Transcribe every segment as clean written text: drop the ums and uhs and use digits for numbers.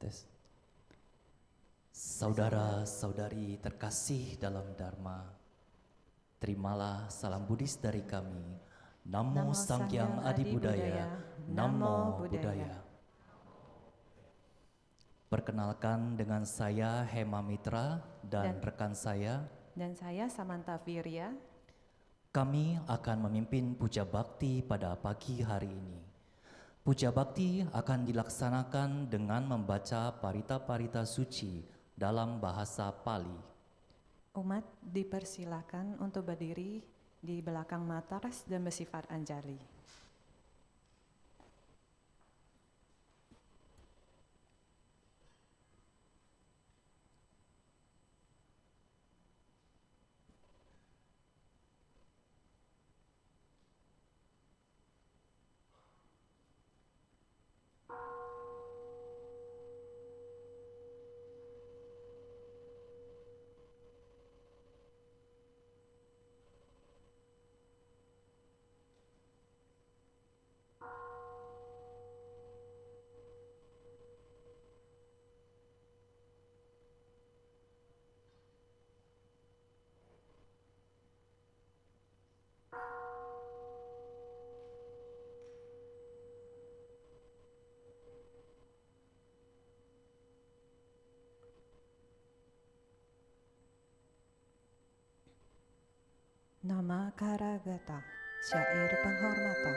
Tes. Saudara-saudari terkasih dalam Dharma, terimalah salam Buddhis dari kami. Namo Sanghyang Adi Budaya, Namo Buddhaya. Perkenalkan, dengan saya Hema Mitra dan rekan saya. Dan saya Samantha Virya. Kami akan memimpin puja bakti pada pagi hari ini. Puja bakti akan dilaksanakan dengan membaca parita-parita suci dalam bahasa Pali. Umat dipersilakan untuk berdiri di belakang Mataras dan bersifat anjali. Nama Karagata, syair penghormatan.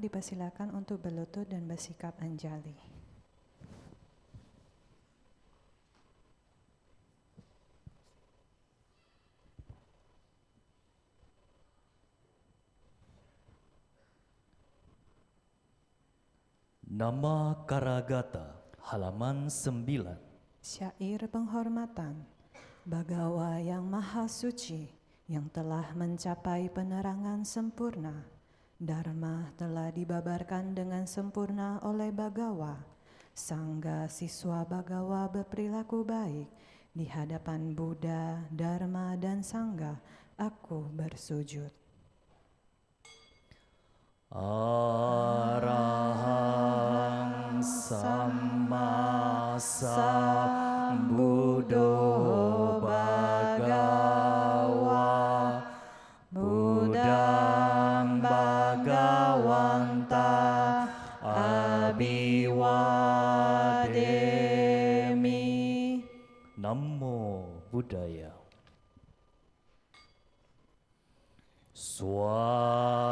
Dipersilakan untuk berlutut dan bersikap anjali. Nama Karagata, halaman 9. Syair penghormatan. Bagawa yang maha suci, yang telah mencapai penerangan sempurna. Dharma telah dibabarkan dengan sempurna oleh Bagawa. Sangga siswa Bagawa berperilaku baik. Di hadapan Buddha, Dharma, dan Sangga, aku bersujud. Arahang Samma Sambuddho Bhagawa Buddhang Bhagawanta Abhiwademi. Namo Buddhaya. Swakato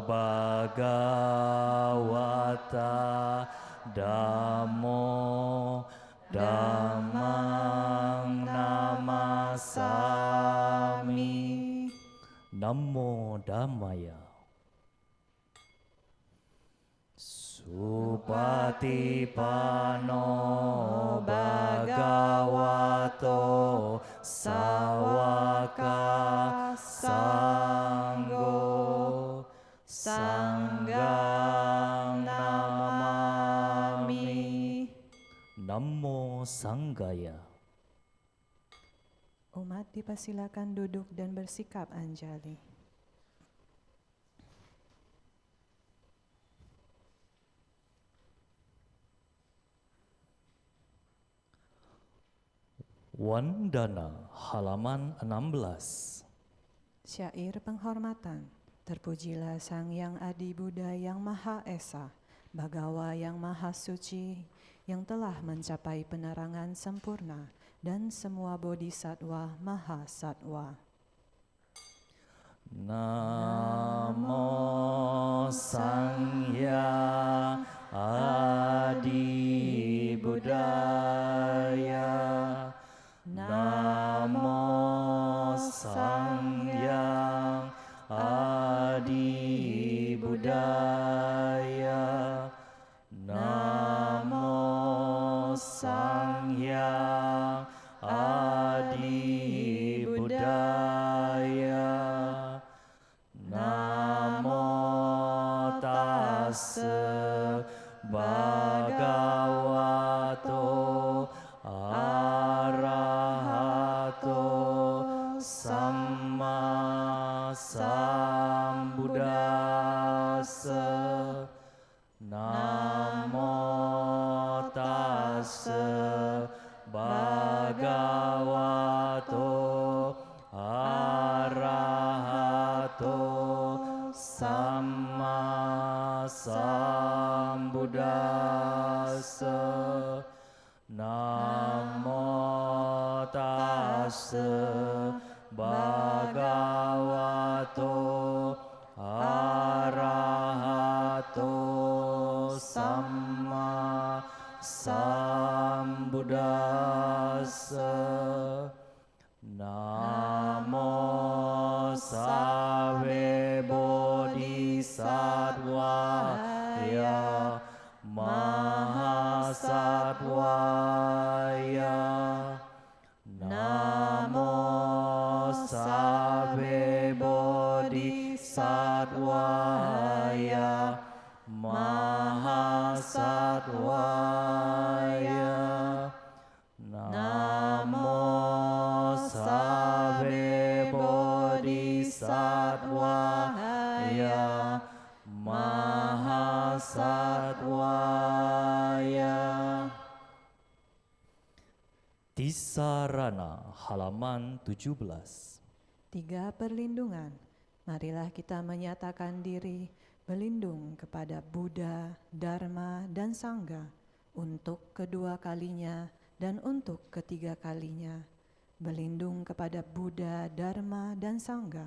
Bhagavata Dhammo Dhammang Namasami. Namo Dhammaya. Supatipano Bhagavato Sawaka Sanggo Sanggang Namami. Namo Sanggaya. Umat dipersilakan duduk dan bersikap anjali. Wandana, halaman 16. Syair penghormatan. Terpujilah Sang Yang Adi Buddha yang Maha Esa, Bagawa yang Maha Suci, yang telah mencapai penerangan sempurna, dan semua bodhisattva Maha Sattva. Namo Sangya Adi Buddhaya. Namo Sangyang Adi Buddhaya. Namo Sangyang Adi Buddhaya. Namo Tassa Bhagavato Arahato Samma Sambuddhassa. Namo Tassa Bhagavato Arahato Samma Sambuddhassa. Namo Tassa Bhagavato Arahato Samma Sambuddhassa. Namo Save Bodhisattvaya Mahasattvaya. Namo Save Bodhisattvaya Mahasattvaya. Namo Save Bodhisattvaya Mahasattvaya. Tisarana, halaman 17. 3 perlindungan. Marilah kita menyatakan diri berlindung kepada Buddha, Dharma, dan Sangga untuk kedua kalinya dan untuk ketiga kalinya. Berlindung kepada Buddha, Dharma, dan Sangga.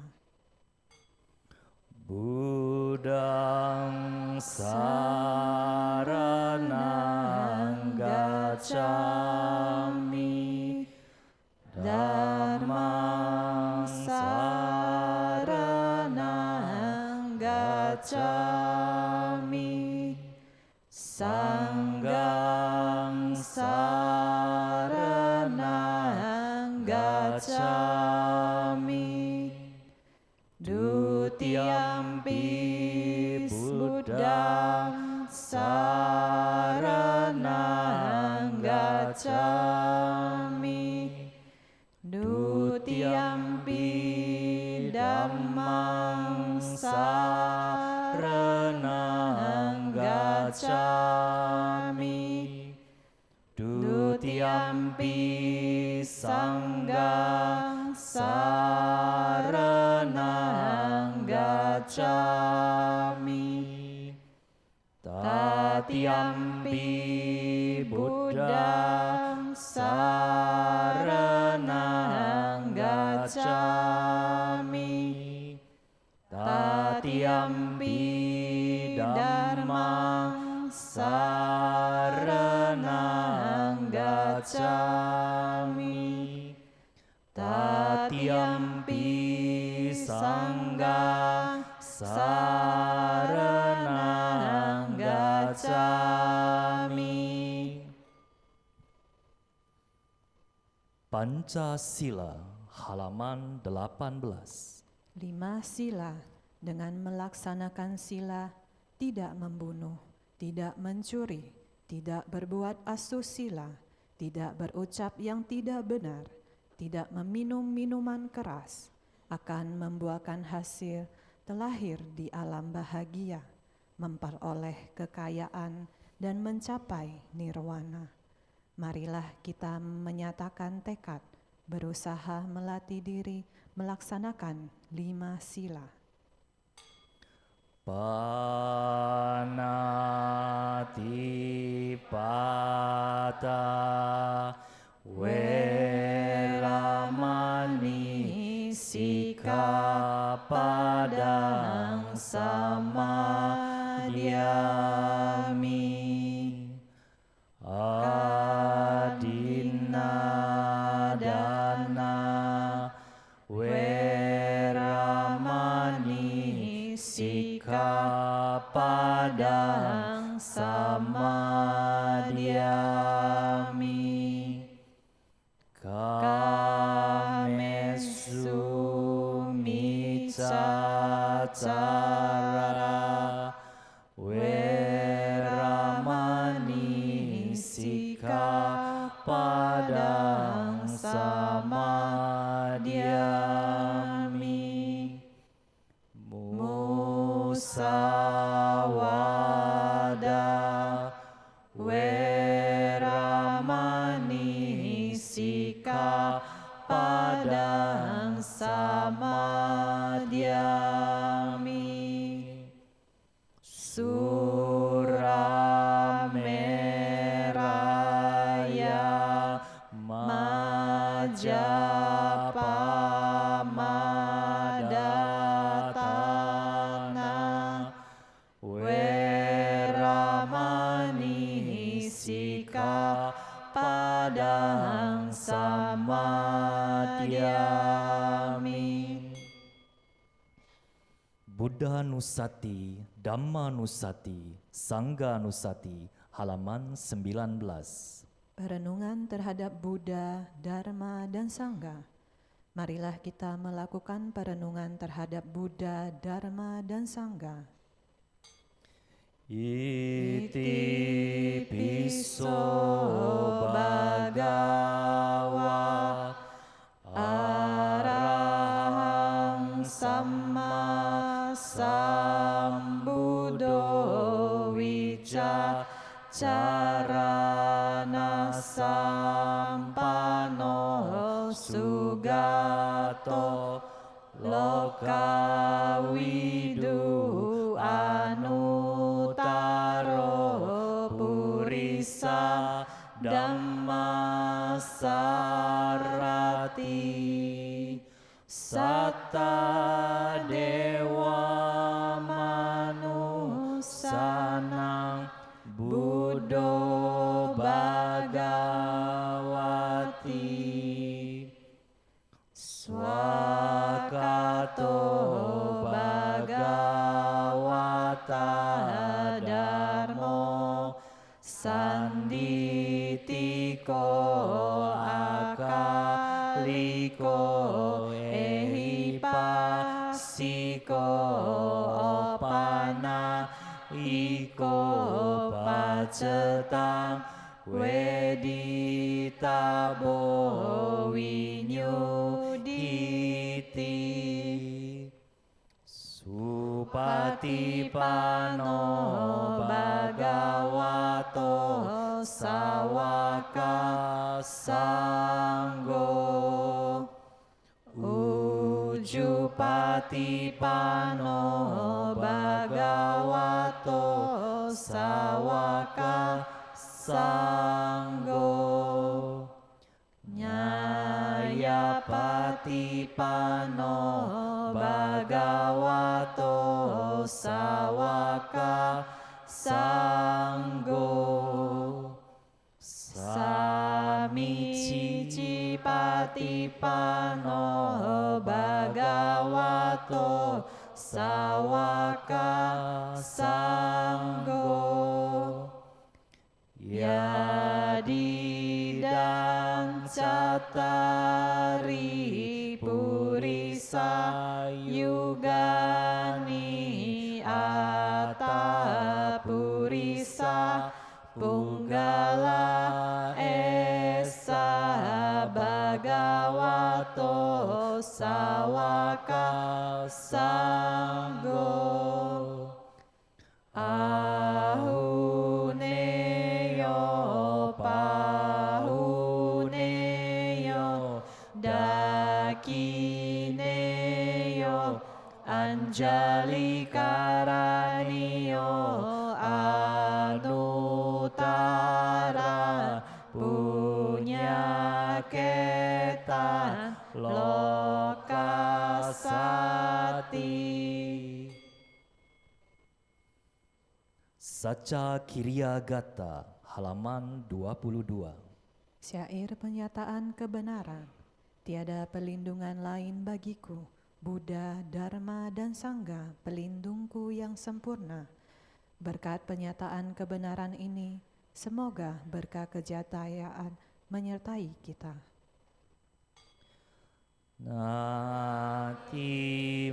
Buddhang saranang gacchami. Dhammang saranang gacchami. Sanggang saranang gacchami. Dutiyampi Buddhang saranang gacchami. Dutiyampi Dhammang saranang gacchami. Dutiyampi Sanggang saranang gacchami. Tatiyampi Buddhang saranang gacchami. Tatiyampi Dhammang saranang gacchami. Tatiyampi Sanggang saranang gacchami. Pancasila halaman 18. 5 sila. Dengan melaksanakan sila, tidak membunuh, tidak mencuri, tidak berbuat asusila, tidak berucap yang tidak benar, tidak meminum minuman keras, akan membuahkan hasil terlahir di alam bahagia, memperoleh kekayaan dan mencapai nirwana. Marilah kita menyatakan tekad, berusaha melatih diri melaksanakan 5 sila. Panatipata Weramani Sikapadang Samadhyami. Adinadana Weramani Sikapadang Samadhyami. Kamesu micacara Weramani Sikapadang Samadhyami. Musawada Weramani Sikapadang Samadhyami. Surameraya Majapamadatana Weramani Sikapadang Samadhyami. Buddha Nusati, Dhamma Nusati, Sangha Nusati, halaman 19. Perenungan terhadap Buddha, Dharma, dan Sangha. Marilah kita melakukan perenungan terhadap Buddha, Dharma, dan Sangha. Iti piso bhagawa arahang samma sambuddho wicacarana sampano sugato lokawidu anutaro purisa dhammasarati. Satta dewa manusanang buddho bhagawati. Swakato bhagawata darmo sanditiko akaliko ehipasiko opana iko pacetang weditabo winyuditi Supatipano Bhagavato Sawaka Sanggo Ujupatipano Bhagavato Sawaka Sanggo Nyayapatipano Bhagavato Sawaka Sanggo Samicicipatipano Bhagavato Sawaka Sanggo Yadidang Cattari Purisa Yugani Atta Purisa Punggala Esa Bhagavato Sawaka Sanggo Ahuneyo Pahuneyo Dakineyo Anjali Karaniyo Anutara Punyaketan Lokasati Saca Kiryagata halaman 22. Syair penyataan kebenaran. Tiada pelindungan lain bagiku, Buddha, Dharma, dan Sangha, pelindungku yang sempurna. Berkat penyataan kebenaran ini, semoga berkah kejayaan menyertai kita. Nati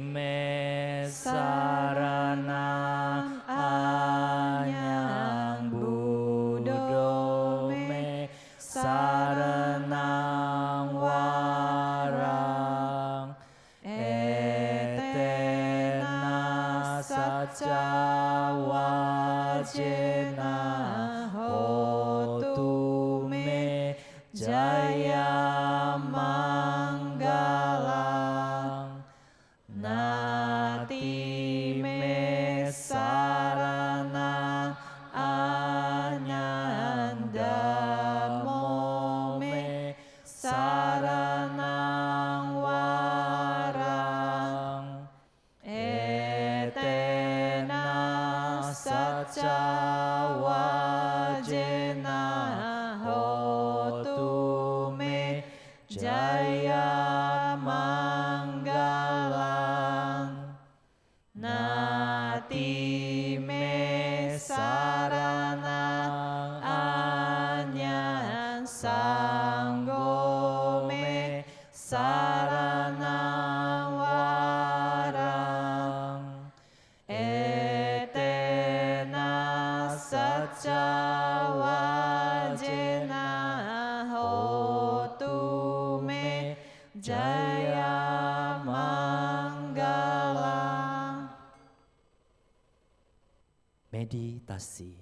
me saranang anyang budo me saranang warang etena saca wajena hotu me jaya manggalang nati me sarana anyandamo me saranang warang etena saca wajena hotu me jaya manggalang nati me saranang anyan sanggo me saranang warang etena saca wajena hotu me jaya manggalang. Meditasi.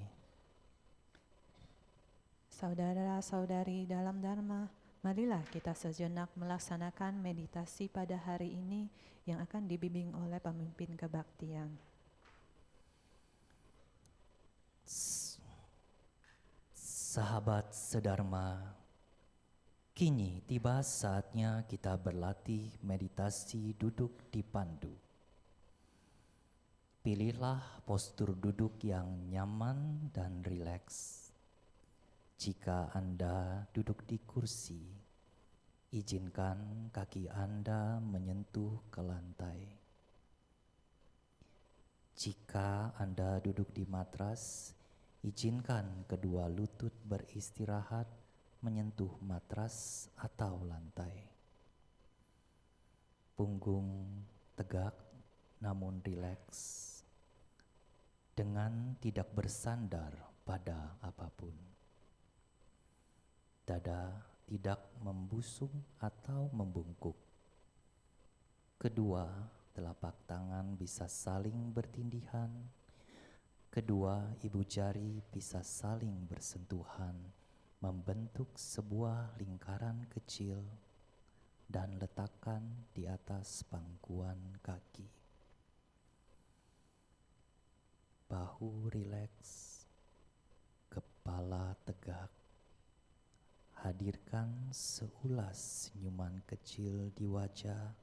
Saudara-saudari dalam Dharma, marilah kita sejenak melaksanakan meditasi pada hari ini yang akan dibimbing oleh pemimpin kebaktian. Sahabat sedharma, kini tiba saatnya kita berlatih meditasi duduk dipandu. Pilihlah postur duduk yang nyaman dan rileks. Jika Anda duduk di kursi, izinkan kaki Anda menyentuh ke lantai. Jika Anda duduk di matras, izinkan kedua lutut beristirahat menyentuh matras atau lantai. Punggung tegak namun rileks, dengan tidak bersandar pada apapun. Dada tidak membusung atau membungkuk. Kedua telapak tangan bisa saling bertindihan. Kedua ibu jari bisa saling bersentuhan, membentuk sebuah lingkaran kecil dan letakkan di atas pangkuan kaki. Bahu rileks, kepala tegak. Hadirkan seulas senyuman kecil di wajah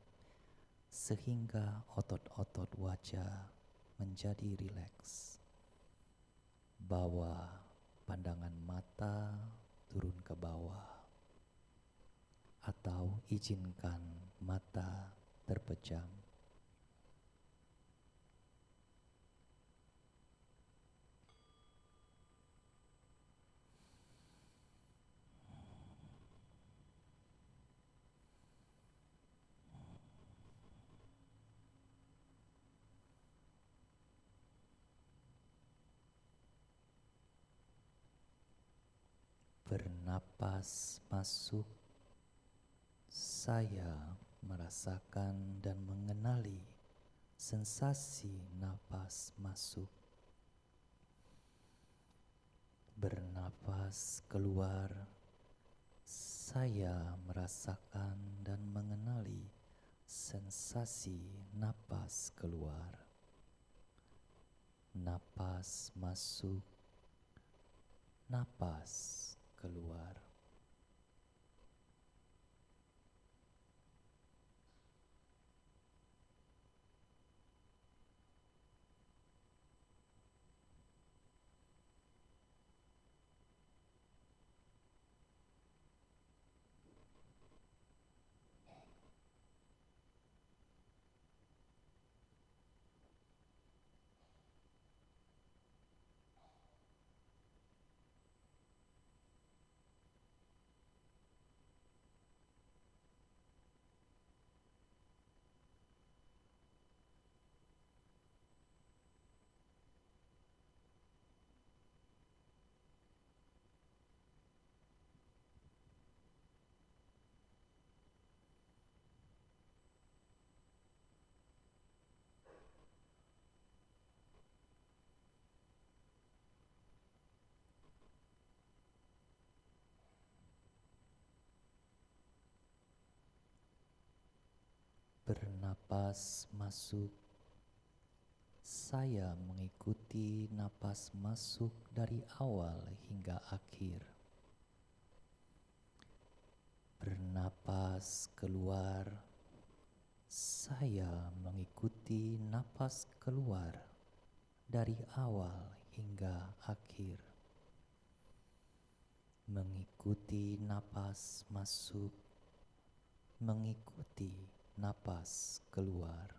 sehingga otot-otot wajah menjadi rileks. Bawa pandangan mata turun ke bawah atau izinkan mata terpejam. Bernapas masuk, saya merasakan dan mengenali sensasi napas masuk. Bernapas keluar, saya merasakan dan mengenali sensasi napas keluar. Napas masuk, napas keluar. Bernapas masuk, saya mengikuti napas masuk dari awal hingga akhir. Bernapas keluar, saya mengikuti napas keluar dari awal hingga akhir. Mengikuti napas masuk, mengikuti napas keluar.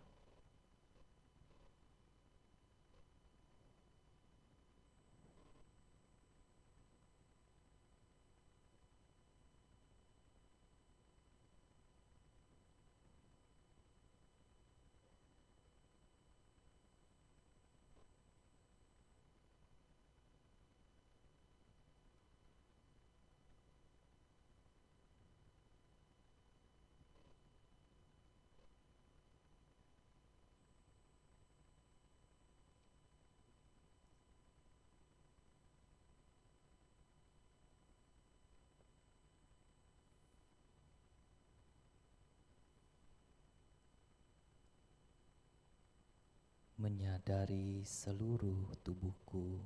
Menyadari seluruh tubuhku,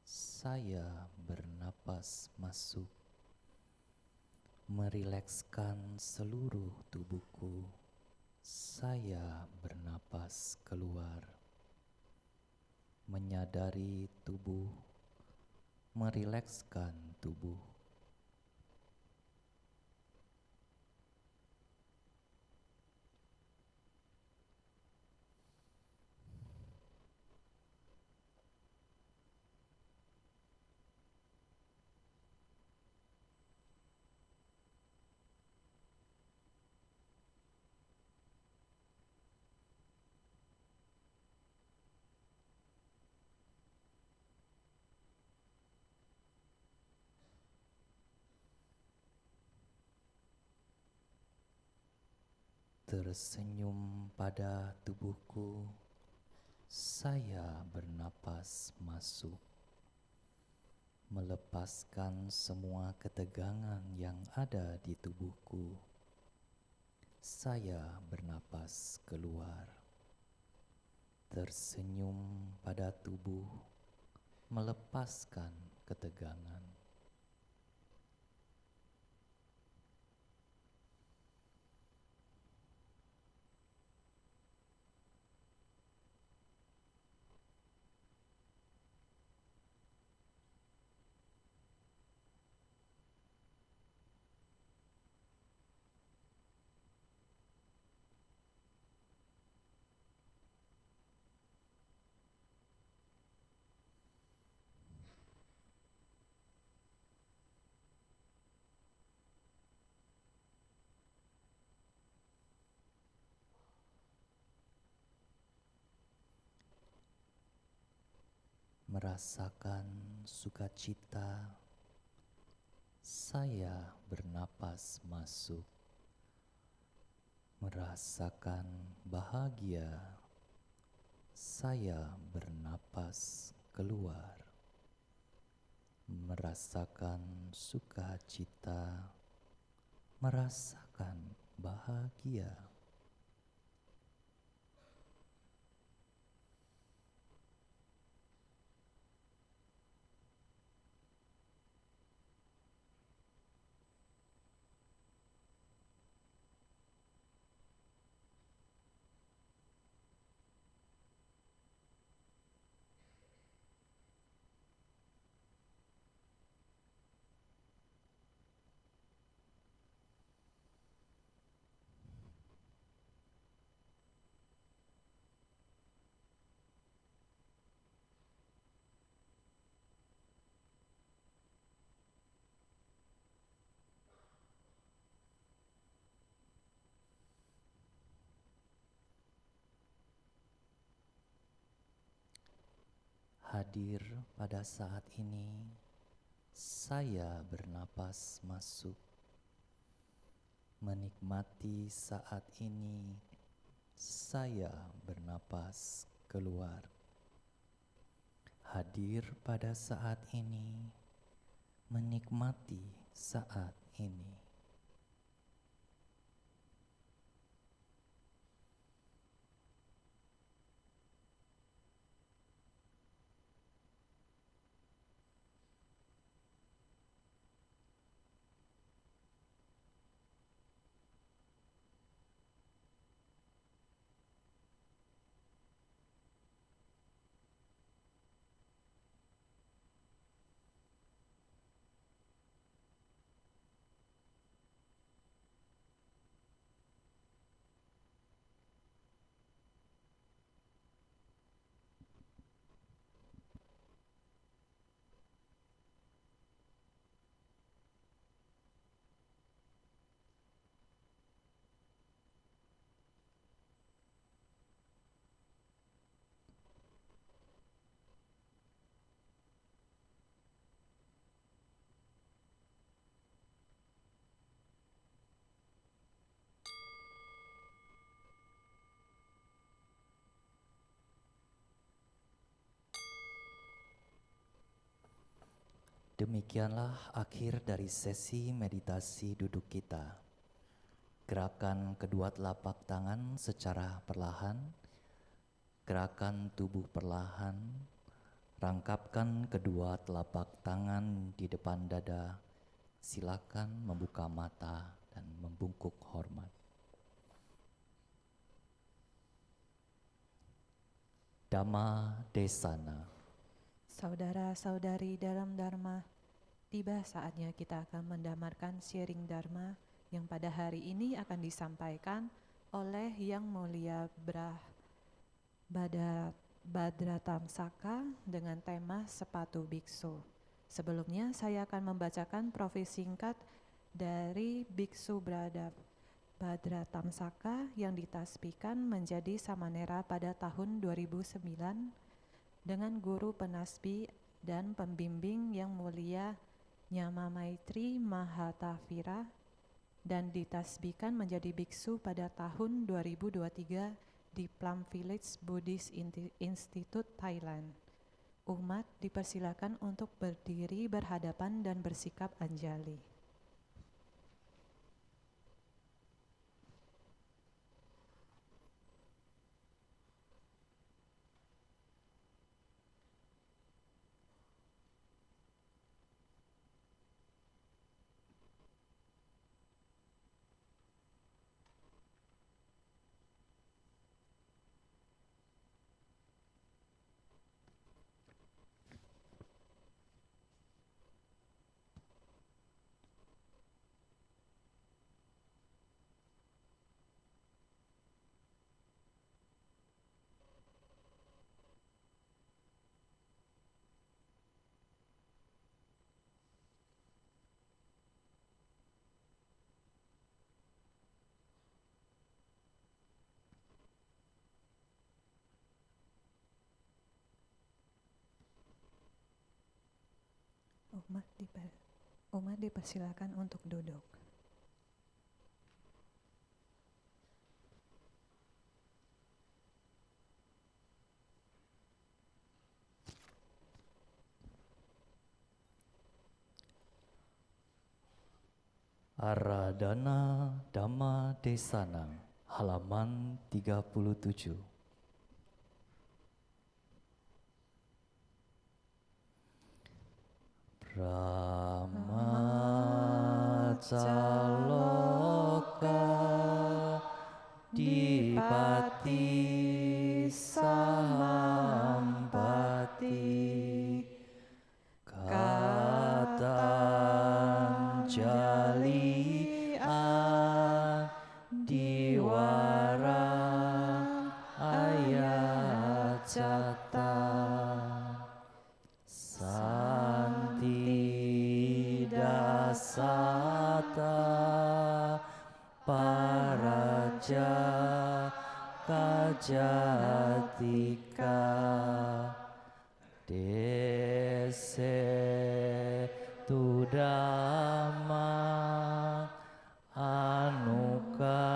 saya bernapas masuk, merilekskan seluruh tubuhku, saya bernapas keluar. Menyadari tubuh, merilekskan tubuh. Tersenyum pada tubuhku, saya bernapas masuk, melepaskan semua ketegangan yang ada di tubuhku. Saya bernapas keluar, tersenyum pada tubuh, melepaskan ketegangan. Merasakan sukacita, saya bernapas masuk. Merasakan bahagia, saya bernapas keluar. Merasakan sukacita, merasakan bahagia. Hadir pada saat ini, saya bernapas masuk, menikmati saat ini, saya bernapas keluar. Hadir pada saat ini, menikmati saat ini. Demikianlah akhir dari sesi meditasi duduk kita. Gerakan kedua telapak tangan secara perlahan, gerakan tubuh perlahan, rangkapkan kedua telapak tangan di depan dada. Silakan membuka mata dan membungkuk hormat. Dhamma Desana. Saudara-saudari dalam Dharma, tiba saatnya kita akan mendamarkan sharing Dharma yang pada hari ini akan disampaikan oleh Yang Mulia Bhadratamsaka dengan tema sepatu biksu. Sebelumnya saya akan membacakan profil singkat dari Biksu Bhadratamsaka yang ditasbihkan menjadi samanera pada tahun 2009 dengan guru penasbih dan pembimbing Yang Mulia Nyama Maitri Mahatavira dan ditasbihkan menjadi biksu pada tahun 2023 di Plum Village Buddhist Institute, Thailand. Umat dipersilakan untuk berdiri berhadapan dan bersikap anjali. Umat dipersilakan untuk duduk. Aradhana Dhamma Desana, halaman 37. Brahmacaloka Dipati Sahampati Katanjali Adiwara Ayacata Santi Dasata Paraja Kajatika Dese Tudama Anuka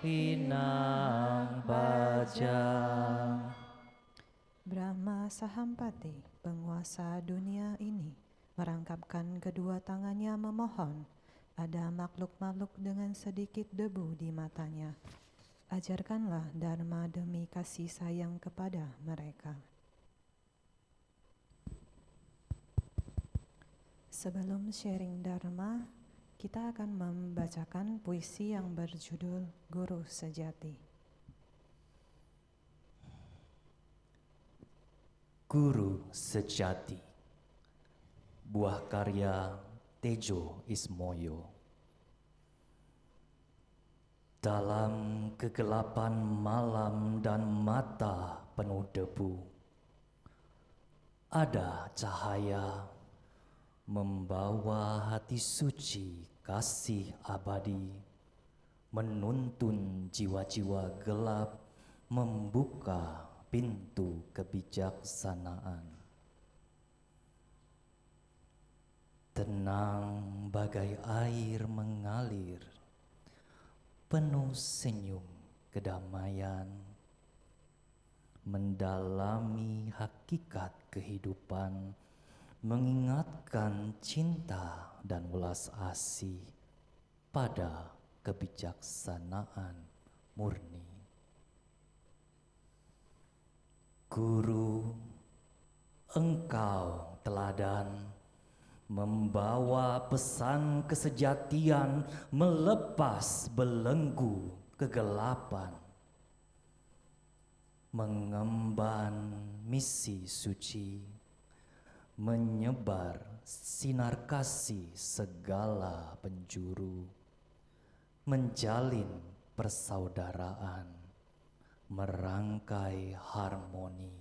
Hinang Bajang. Brahma Sahampati, penguasa dunia ini, merangkapkan kedua tangannya memohon. Ada makhluk-makhluk dengan sedikit debu di matanya. Ajarkanlah Dharma demi kasih sayang kepada mereka. Sebelum sharing Dharma, kita akan membacakan puisi yang berjudul Guru Sejati. Guru Sejati, buah karya Tejo Ismoyo. Dalam kegelapan malam dan mata penuh debu, ada cahaya membawa hati suci kasih abadi, menuntun jiwa-jiwa gelap, membuka pintu kebijaksanaan. Tenang bagai air mengalir, penuh senyum kedamaian, mendalami hakikat kehidupan, mengingatkan cinta dan welas asih pada kebijaksanaan murni. Guru, engkau teladan, membawa pesan kesejatian, melepas belenggu kegelapan, mengemban misi suci, menyebar sinar kasih segala penjuru, menjalin persaudaraan, merangkai harmoni,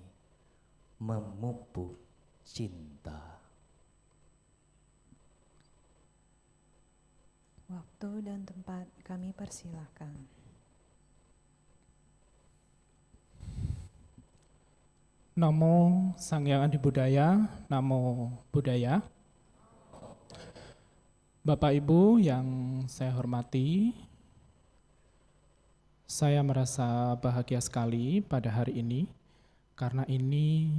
memupuk cinta. Waktu dan tempat kami persilahkan. Namo Sang Hyang Adi Budaya, Namo Buddhaya. Bapak Ibu yang saya hormati, saya merasa bahagia sekali pada hari ini karena ini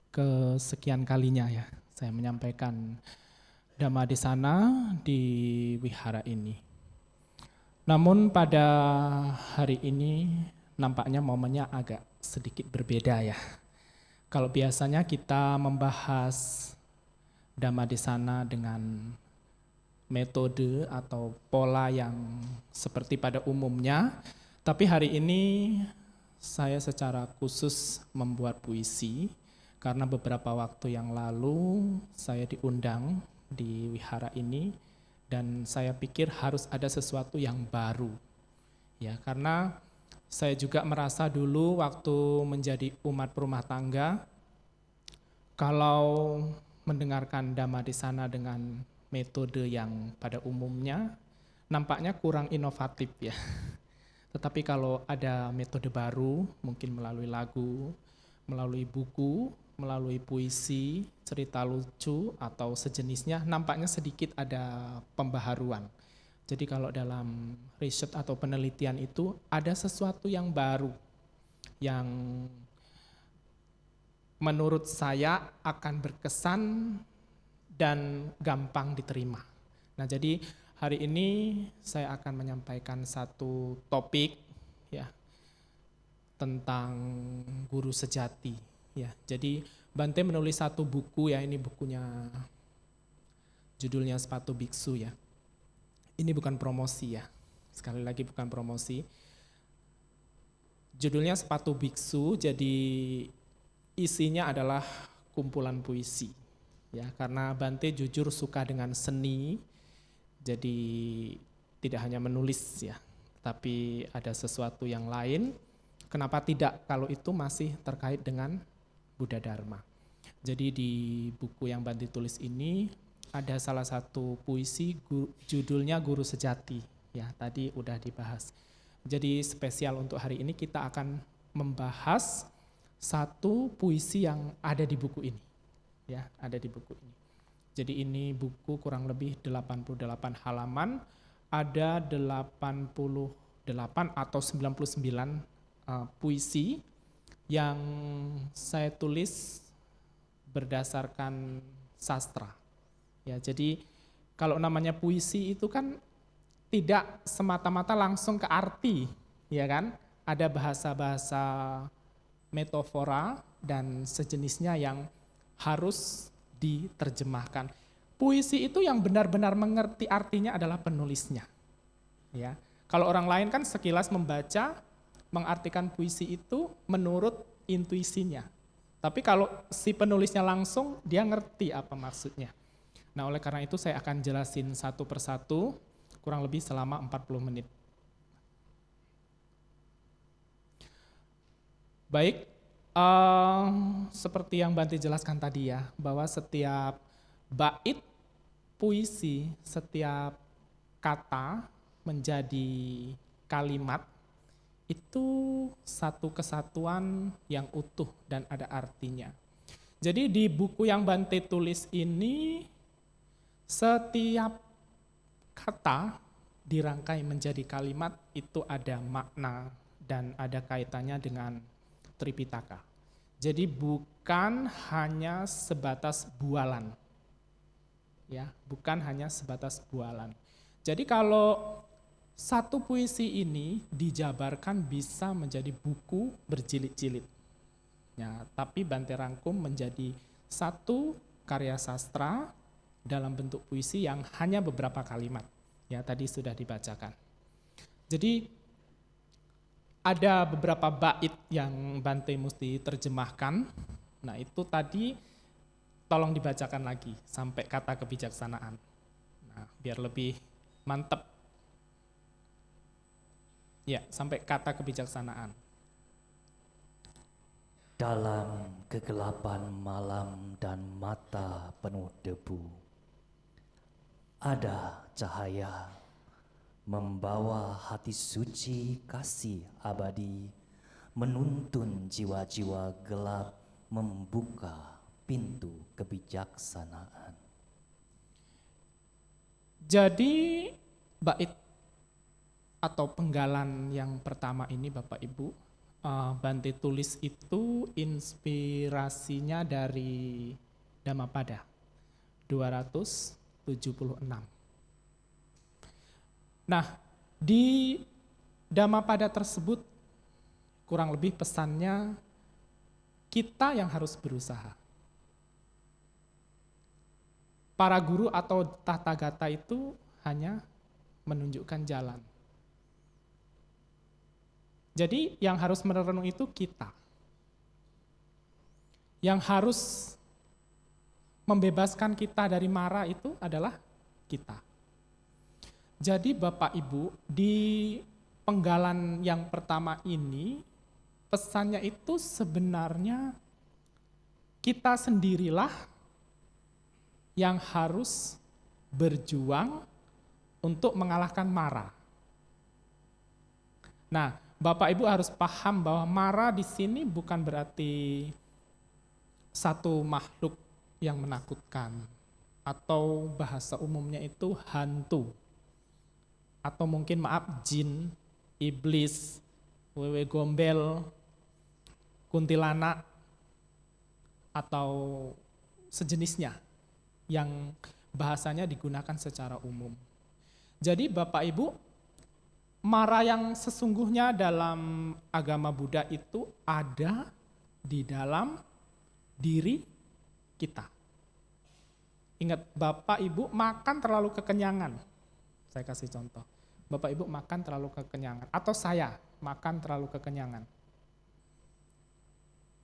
kesekian kalinya ya saya menyampaikan Dhammadesana di wihara ini. Namun pada hari ini nampaknya momennya agak sedikit berbeda ya. Kalau biasanya kita membahas Dhammadesana dengan metode atau pola yang seperti pada umumnya, tapi hari ini saya secara khusus membuat puisi karena beberapa waktu yang lalu saya diundang di wihara ini dan saya pikir harus ada sesuatu yang baru. Ya, karena saya juga merasa dulu waktu menjadi umat rumah tangga, kalau mendengarkan Dhammadesana dengan metode yang pada umumnya nampaknya kurang inovatif ya. Tetapi kalau ada metode baru, mungkin melalui lagu, melalui buku, melalui puisi, cerita lucu atau sejenisnya, nampaknya sedikit ada pembaharuan. Jadi kalau dalam riset atau penelitian itu ada sesuatu yang baru, yang menurut saya akan berkesan dan gampang diterima. Nah, jadi hari ini saya akan menyampaikan satu topik ya tentang guru sejati ya. Jadi Bante menulis satu buku ya, ini bukunya judulnya Sepatu Biksu ya. Ini bukan promosi ya. Sekali lagi bukan promosi. Judulnya Sepatu Biksu, jadi isinya adalah kumpulan puisi. Ya, karena Bante jujur suka dengan seni, jadi tidak hanya menulis ya, tapi ada sesuatu yang lain. Kenapa tidak kalau itu masih terkait dengan Buddha Dharma. Jadi di buku yang Bante tulis ini ada salah satu puisi judulnya Guru Sejati. Ya, tadi udah dibahas. Jadi spesial untuk hari ini kita akan membahas satu puisi yang ada di buku ini. Ya, ada di buku ini. Jadi ini buku kurang lebih 88 halaman, ada 88 atau 99 puisi yang saya tulis berdasarkan sastra. Ya, jadi kalau namanya puisi itu kan tidak semata-mata langsung ke arti, ya kan? Ada bahasa-bahasa metafora dan sejenisnya yang harus diterjemahkan. Puisi itu yang benar-benar mengerti artinya adalah penulisnya. Ya. Kalau orang lain kan sekilas membaca, mengartikan puisi itu menurut intuisinya. Tapi kalau si penulisnya langsung, dia ngerti apa maksudnya. Nah, oleh karena itu saya akan jelasin satu persatu, kurang lebih selama 40 menit. Baik, seperti yang Bante jelaskan tadi ya, bahwa setiap bait puisi, setiap kata menjadi kalimat, itu satu kesatuan yang utuh dan ada artinya. Jadi di buku yang Bante tulis ini, setiap kata dirangkai menjadi kalimat itu ada makna dan ada kaitannya dengan Tripitaka. Jadi bukan hanya sebatas bualan. Ya, bukan hanya sebatas bualan. Jadi kalau satu puisi ini dijabarkan bisa menjadi buku berjilid-jilid. Ya, tapi Bante rangkum menjadi satu karya sastra dalam bentuk puisi yang hanya beberapa kalimat. Ya, tadi sudah dibacakan. Jadi ada beberapa bait yang Bante mesti terjemahkan. Nah, itu tadi tolong dibacakan lagi sampai kata kebijaksanaan. Nah, biar lebih mantap. Ya, sampai kata kebijaksanaan. Dalam kegelapan malam dan mata penuh debu, ada cahaya membawa hati suci kasih abadi, menuntun jiwa-jiwa gelap, membuka pintu kebijaksanaan. Jadi bait atau penggalan yang pertama ini Bapak Ibu, Bante tulis itu inspirasinya dari Dhammapada 276. Nah, di Dhammapada tersebut kurang lebih pesannya kita yang harus berusaha. Para guru atau tathagata itu hanya menunjukkan jalan. Jadi yang harus merenung itu kita. Yang harus membebaskan kita dari mara itu adalah kita. Jadi Bapak Ibu, di penggalan yang pertama ini, pesannya itu sebenarnya kita sendirilah yang harus berjuang untuk mengalahkan mara. Nah, Bapak Ibu harus paham bahwa mara di sini bukan berarti satu makhluk yang menakutkan, atau bahasa umumnya itu hantu, atau mungkin jin, iblis, wewe gombel, kuntilanak, atau sejenisnya yang bahasanya digunakan secara umum. Jadi Bapak Ibu, mara yang sesungguhnya dalam agama Buddha itu ada di dalam diri kita. Ingat, Bapak Ibu makan terlalu kekenyangan. Saya kasih contoh. Bapak Ibu makan terlalu kekenyangan. Atau saya makan terlalu kekenyangan.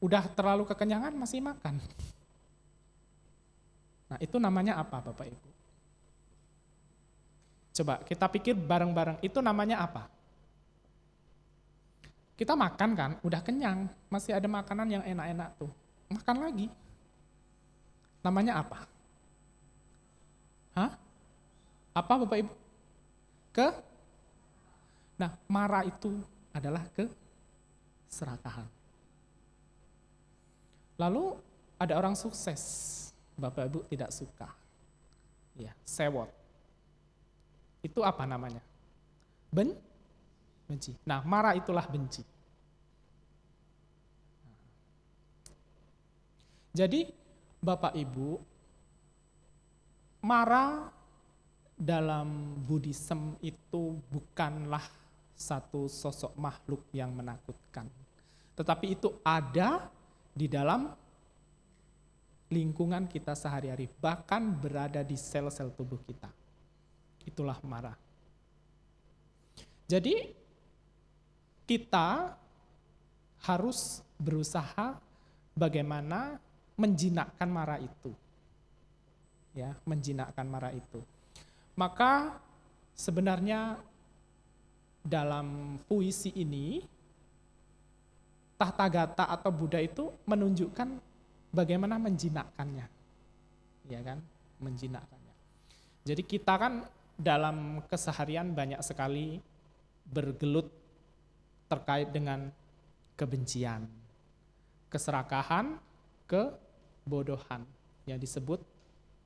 Udah terlalu kekenyangan masih makan. Nah, itu namanya apa Bapak Ibu? Coba kita pikir bareng-bareng, itu namanya apa? Kita makan kan, udah kenyang, masih ada makanan yang enak-enak tuh. Makan lagi. Namanya apa? Hah? Apa Bapak Ibu? Nah, mara itu adalah keserakahan. Lalu ada orang sukses, Bapak Ibu tidak suka. Ya, sewot. Itu apa namanya? Benci. Nah, mara itulah benci. Jadi, Bapak Ibu, mara dalam Buddhism itu bukanlah satu sosok makhluk yang menakutkan. Tetapi itu ada di dalam lingkungan kita sehari-hari, bahkan berada di sel-sel tubuh kita. Itulah mara. Jadi kita harus berusaha bagaimana menjinakkan mara itu. Ya, menjinakkan mara itu. Maka sebenarnya dalam puisi ini Tathagata atau Buddha itu menunjukkan bagaimana menjinakkannya. Ya kan? Menjinakkannya. Jadi kita kan dalam keseharian banyak sekali bergelut terkait dengan kebencian, keserakahan, kebodohan yang disebut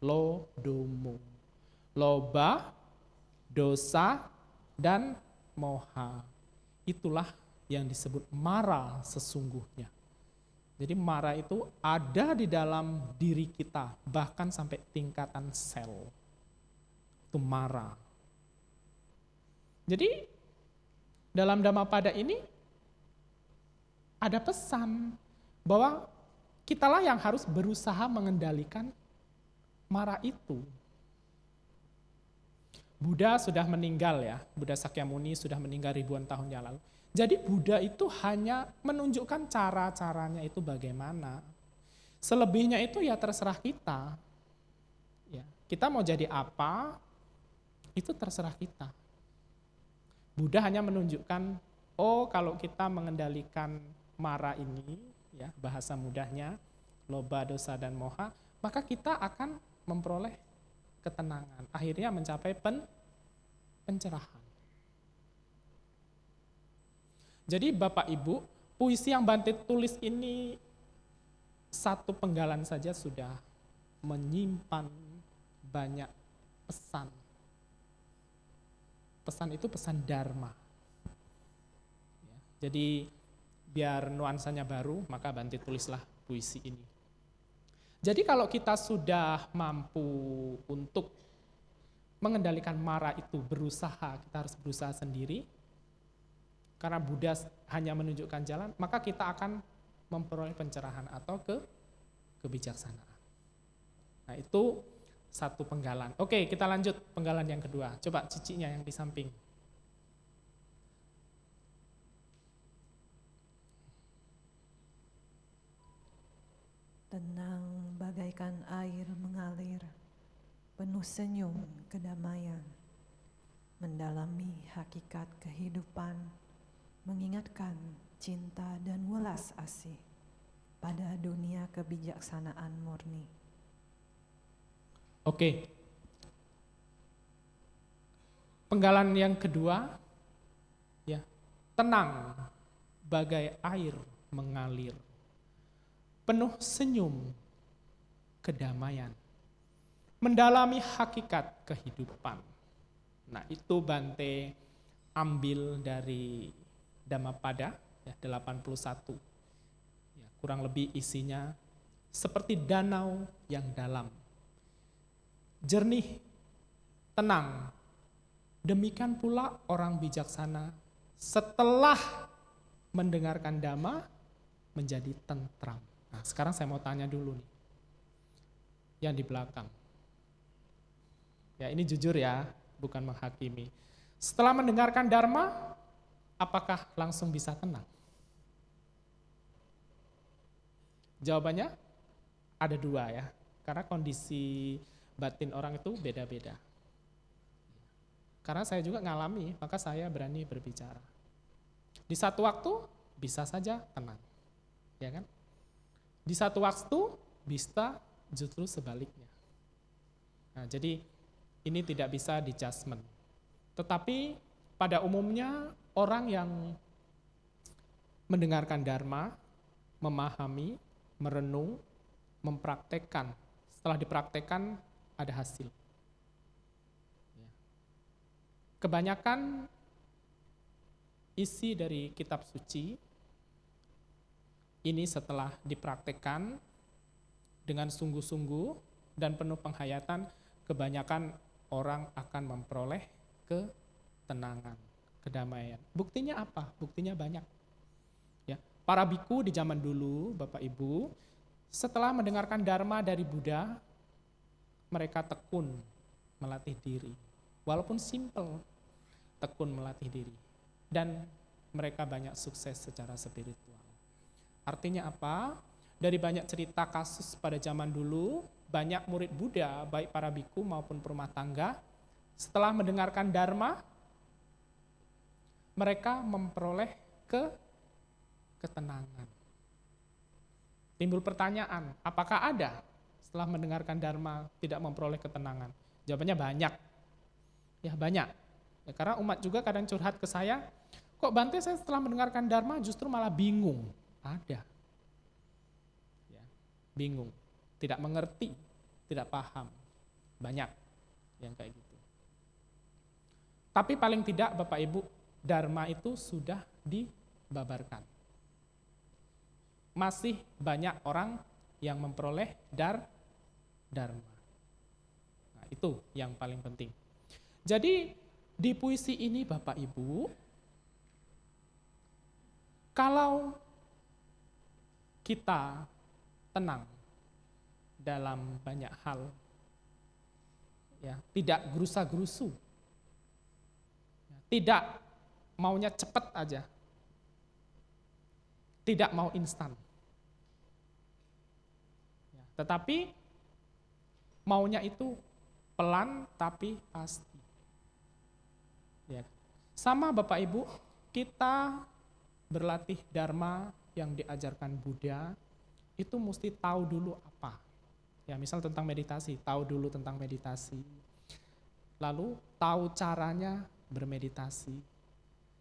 lodomo. Loba, dosa, dan moha. Itulah yang disebut mara sesungguhnya. Jadi mara itu ada di dalam diri kita, bahkan sampai tingkatan sel. Itu mara. Jadi dalam Dhammapada ini ada pesan bahwa kitalah yang harus berusaha mengendalikan mara itu. Buddha sudah meninggal ya, Buddha Sakyamuni sudah meninggal ribuan tahun yang lalu. Jadi Buddha itu hanya menunjukkan cara-caranya itu bagaimana. Selebihnya itu ya terserah kita. Ya, kita mau jadi apa, itu terserah kita. Buddha hanya menunjukkan, oh kalau kita mengendalikan mara ini, ya bahasa mudahnya, loba, dosa, dan moha, maka kita akan memperoleh ketenangan. Akhirnya mencapai pencerahan. Jadi Bapak Ibu, puisi yang Bante tulis ini satu penggalan saja sudah menyimpan banyak pesan pesan itu pesan dharma. Ya, jadi biar nuansanya baru, maka Bante tulislah puisi ini. Jadi kalau kita sudah mampu untuk mengendalikan mara itu berusaha, kita harus berusaha sendiri, karena Buddha hanya menunjukkan jalan, maka kita akan memperoleh pencerahan atau kebijaksanaan. Nah itu satu penggalan. Oke, kita lanjut penggalan yang kedua. Coba cicinya yang di samping. Tenang bagaikan air mengalir, penuh senyum kedamaian, mendalami hakikat kehidupan, mengingatkan cinta dan welas asih pada dunia kebijaksanaan murni. Oke. Penggalan yang kedua, ya, tenang bagai air mengalir, penuh senyum kedamaian, mendalami hakikat kehidupan. Nah itu Bante ambil dari Dhammapada ya, 81. Ya, kurang lebih isinya seperti danau yang dalam, jernih, tenang. Demikian pula orang bijaksana setelah mendengarkan Dhamma menjadi tentram. Nah, sekarang saya mau tanya dulu nih, yang di belakang. Ya ini jujur ya, bukan menghakimi. Setelah mendengarkan Dharma, apakah langsung bisa tenang? Jawabannya ada dua ya, karena kondisi batin orang itu beda-beda. Karena saya juga ngalami, maka saya berani berbicara. Di satu waktu bisa saja tenang, ya kan? Di satu waktu bisa justru sebaliknya. Nah, jadi ini tidak bisa di judgment. Tetapi pada umumnya orang yang mendengarkan Dharma, memahami, merenung, mempraktekkan. Setelah dipraktekkan ada hasil. Kebanyakan isi dari kitab suci ini setelah dipraktekkan dengan sungguh-sungguh dan penuh penghayatan, kebanyakan orang akan memperoleh ketenangan, kedamaian. Buktinya apa? Buktinya banyak. Ya, para biku di zaman dulu, Bapak Ibu, setelah mendengarkan Dharma dari Buddha, mereka tekun melatih diri. Walaupun simple, tekun melatih diri. Dan mereka banyak sukses secara spiritual. Artinya apa? Dari banyak cerita kasus pada zaman dulu, banyak murid Buddha, baik para biku maupun perumah tangga, setelah mendengarkan Dharma, mereka memperoleh ketenangan. Timbul pertanyaan, apakah ada setelah mendengarkan Dharma tidak memperoleh ketenangan? Jawabannya banyak. Ya banyak, ya, karena umat juga kadang curhat ke saya, kok Bante saya setelah mendengarkan Dharma justru malah bingung. Ada, ya, bingung, tidak mengerti, tidak paham, banyak yang kayak gitu. Tapi paling tidak Bapak Ibu, Dharma itu sudah dibabarkan. Masih banyak orang yang memperoleh Dharma. Nah, itu yang paling penting. Jadi di puisi ini Bapak Ibu, kalau kita tenang dalam banyak hal, ya, tidak gerusa-gerusu, tidak maunya cepat aja, tidak mau instan, ya, tetapi maunya itu pelan tapi pasti. Ya. Sama Bapak Ibu, kita berlatih Dharma yang diajarkan Buddha, itu mesti tahu dulu apa. Ya, misal tentang meditasi, tahu dulu tentang meditasi. Lalu tahu caranya bermeditasi.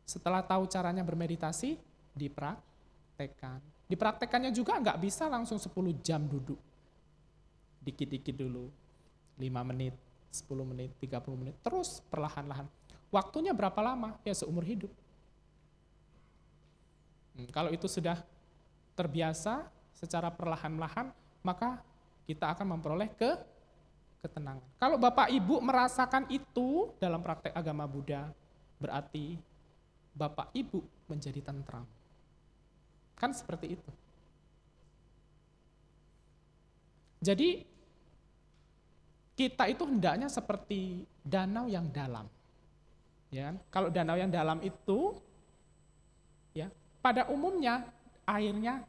Setelah tahu caranya bermeditasi, dipraktekkan. Dipraktekannya juga nggak bisa langsung 10 jam duduk. Dikit-dikit dulu, 5 menit, 10 menit, 30 menit, terus perlahan-lahan. Waktunya berapa lama? Ya seumur hidup. Kalau itu sudah terbiasa secara perlahan-lahan, maka kita akan memperoleh ketenangan. Kalau Bapak Ibu merasakan itu dalam praktek agama Buddha, berarti Bapak Ibu menjadi tentram. Kan seperti itu. Jadi kita itu hendaknya seperti danau yang dalam. Ya, kalau danau yang dalam itu, ya, pada umumnya airnya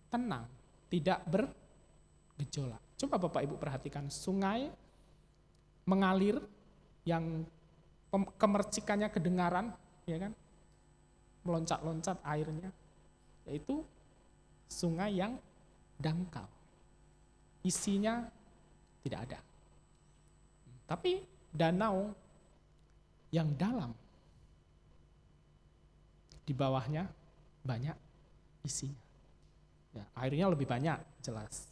tenang, tidak bergejolak. Coba Bapak Ibu perhatikan sungai mengalir yang kemercikannya kedengaran, ya kan? Meloncat-loncat airnya, yaitu sungai yang dangkal. Isinya tidak ada. Tapi danau yang dalam, di bawahnya banyak isinya. Ya, airnya lebih banyak, jelas.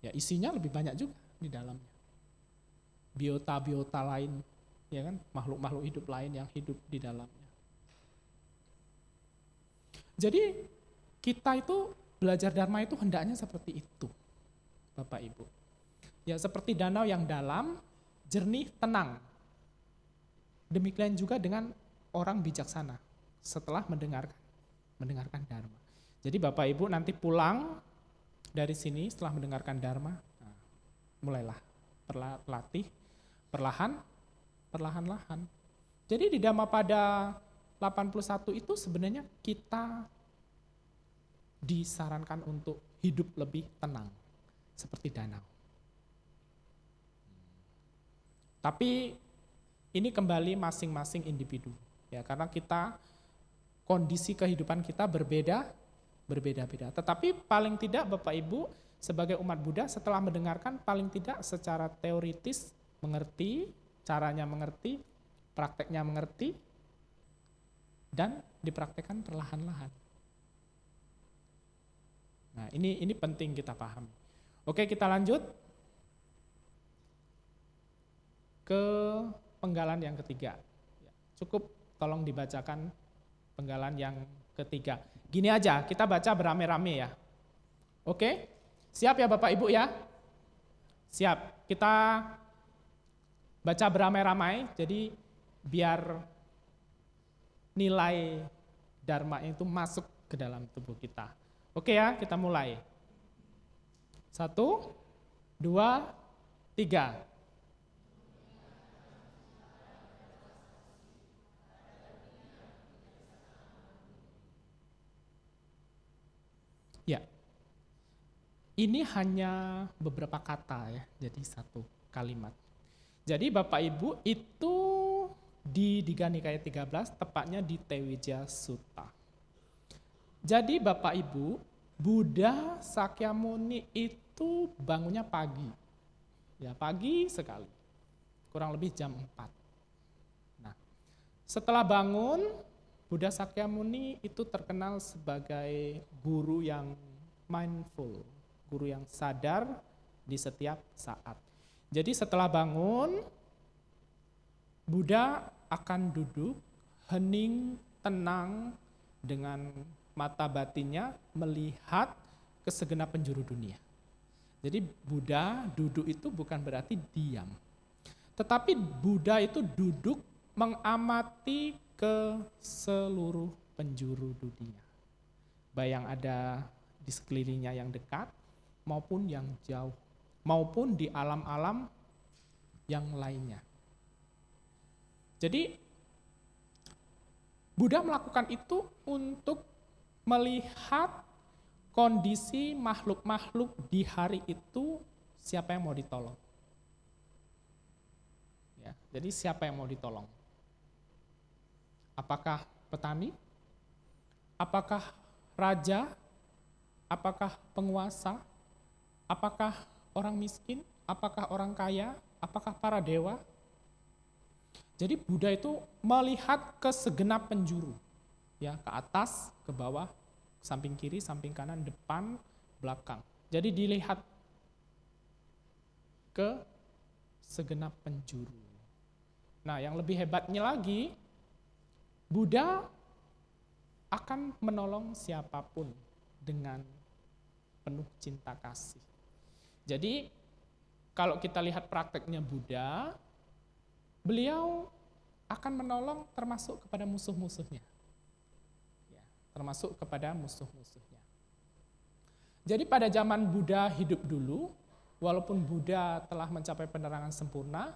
Ya, isinya lebih banyak juga di dalamnya. Biota-biota lain, ya kan, makhluk-makhluk hidup lain yang hidup di dalamnya. Jadi kita itu belajar Dharma itu hendaknya seperti itu, Bapak Ibu. Ya, seperti danau yang dalam, jernih, tenang. Demikian juga dengan orang bijaksana setelah mendengarkan Dharma. Jadi Bapak Ibu nanti pulang dari sini setelah mendengarkan Dharma, nah, mulailah berlatih perlahan-lahan. Jadi di Dhammapada 81 itu sebenarnya kita disarankan untuk hidup lebih tenang, seperti danau. Tapi ini kembali masing-masing individu, ya, karena kita kondisi kehidupan kita berbeda-beda. Tetapi paling tidak Bapak Ibu sebagai umat Buddha setelah mendengarkan paling tidak secara teoritis mengerti, caranya mengerti, prakteknya mengerti, dan dipraktekkan perlahan-lahan. Nah, ini penting kita pahami. Oke, kita lanjut ke penggalan yang ketiga. Cukup tolong dibacakan penggalan yang ketiga. Gini aja, kita baca beramai-ramai ya. Oke? Siap ya Bapak Ibu ya? Siap. Kita baca beramai-ramai, jadi biar nilai Dharma itu masuk ke dalam tubuh kita. Oke ya, kita mulai. 1, 2, 3. Ya, ini hanya beberapa kata ya, jadi satu kalimat. Jadi Bapak Ibu itu di Digha Nikaya 13, tepatnya di Tewija Sutta. Jadi Bapak Ibu, Buddha Sakyamuni itu bangunnya pagi. Ya, pagi sekali. Kurang lebih jam 4. Nah, setelah bangun, Buddha Sakyamuni itu terkenal sebagai guru yang mindful, guru yang sadar di setiap saat. Jadi setelah bangun, Buddha akan duduk, hening, tenang, dengan mata batinnya melihat ke segenap penjuru dunia. Jadi Buddha duduk itu bukan berarti diam. Tetapi Buddha itu duduk mengamati ke seluruh penjuru dunia. Baik yang ada di sekelilingnya yang dekat maupun yang jauh, maupun di alam-alam yang lainnya. Jadi Buddha melakukan itu untuk melihat kondisi makhluk-makhluk di hari itu, siapa yang mau ditolong. Ya, jadi siapa yang mau ditolong? Apakah petani? Apakah raja? Apakah penguasa? Apakah orang miskin? Apakah orang kaya? Apakah para dewa? Jadi Buddha itu melihat ke segenap penjuru, ya, ke atas, ke bawah, samping kiri, samping kanan, depan, belakang. Jadi dilihat ke segenap penjuru. Nah, yang lebih hebatnya lagi, Buddha akan menolong siapapun dengan penuh cinta kasih. Jadi, kalau kita lihat prakteknya Buddha, beliau akan menolong termasuk kepada musuh-musuhnya. Ya, termasuk kepada musuh-musuhnya. Jadi pada zaman Buddha hidup dulu, walaupun Buddha telah mencapai penerangan sempurna,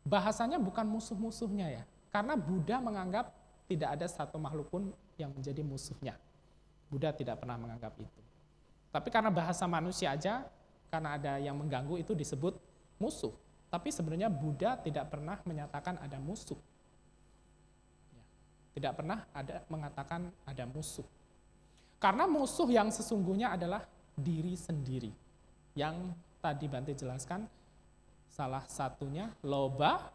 bahasanya bukan musuh-musuhnya ya. Karena Buddha menganggap tidak ada satu makhluk pun yang menjadi musuhnya. Buddha tidak pernah menganggap itu. Tapi karena bahasa manusia aja, karena ada yang mengganggu itu disebut musuh. Tapi sebenarnya Buddha tidak pernah menyatakan ada musuh. Tidak pernah ada mengatakan ada musuh. Karena musuh yang sesungguhnya adalah diri sendiri. Yang tadi Bante jelaskan, salah satunya loba,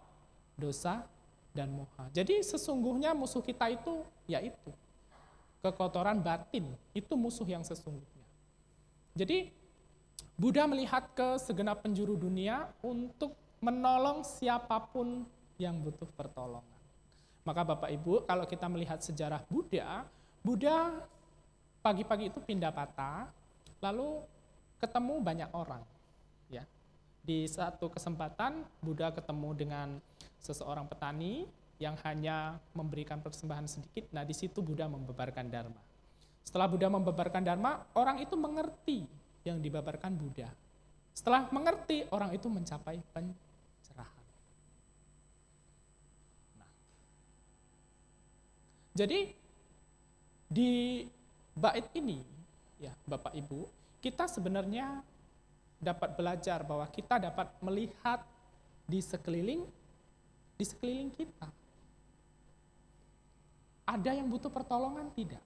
dosa, dan moha. Jadi sesungguhnya musuh kita itu yaitu kekotoran batin, itu musuh yang sesungguhnya. Jadi Buddha melihat ke segenap penjuru dunia untuk menolong siapapun yang butuh pertolongan. Maka Bapak Ibu, kalau kita melihat sejarah Buddha, Buddha pagi-pagi itu pindah patah, lalu ketemu banyak orang. Ya. Di satu kesempatan, Buddha ketemu dengan seseorang petani yang hanya memberikan persembahan sedikit. Nah, di situ Buddha membebarkan Dharma. Setelah Buddha membebarkan Dharma, orang itu mengerti yang dibabarkan Buddha. Setelah mengerti, orang itu mencapai pencerahan. Nah, jadi di bait ini, ya Bapak Ibu, kita sebenarnya dapat belajar bahwa kita dapat melihat di sekeliling kita. Ada yang butuh pertolongan? Tidak.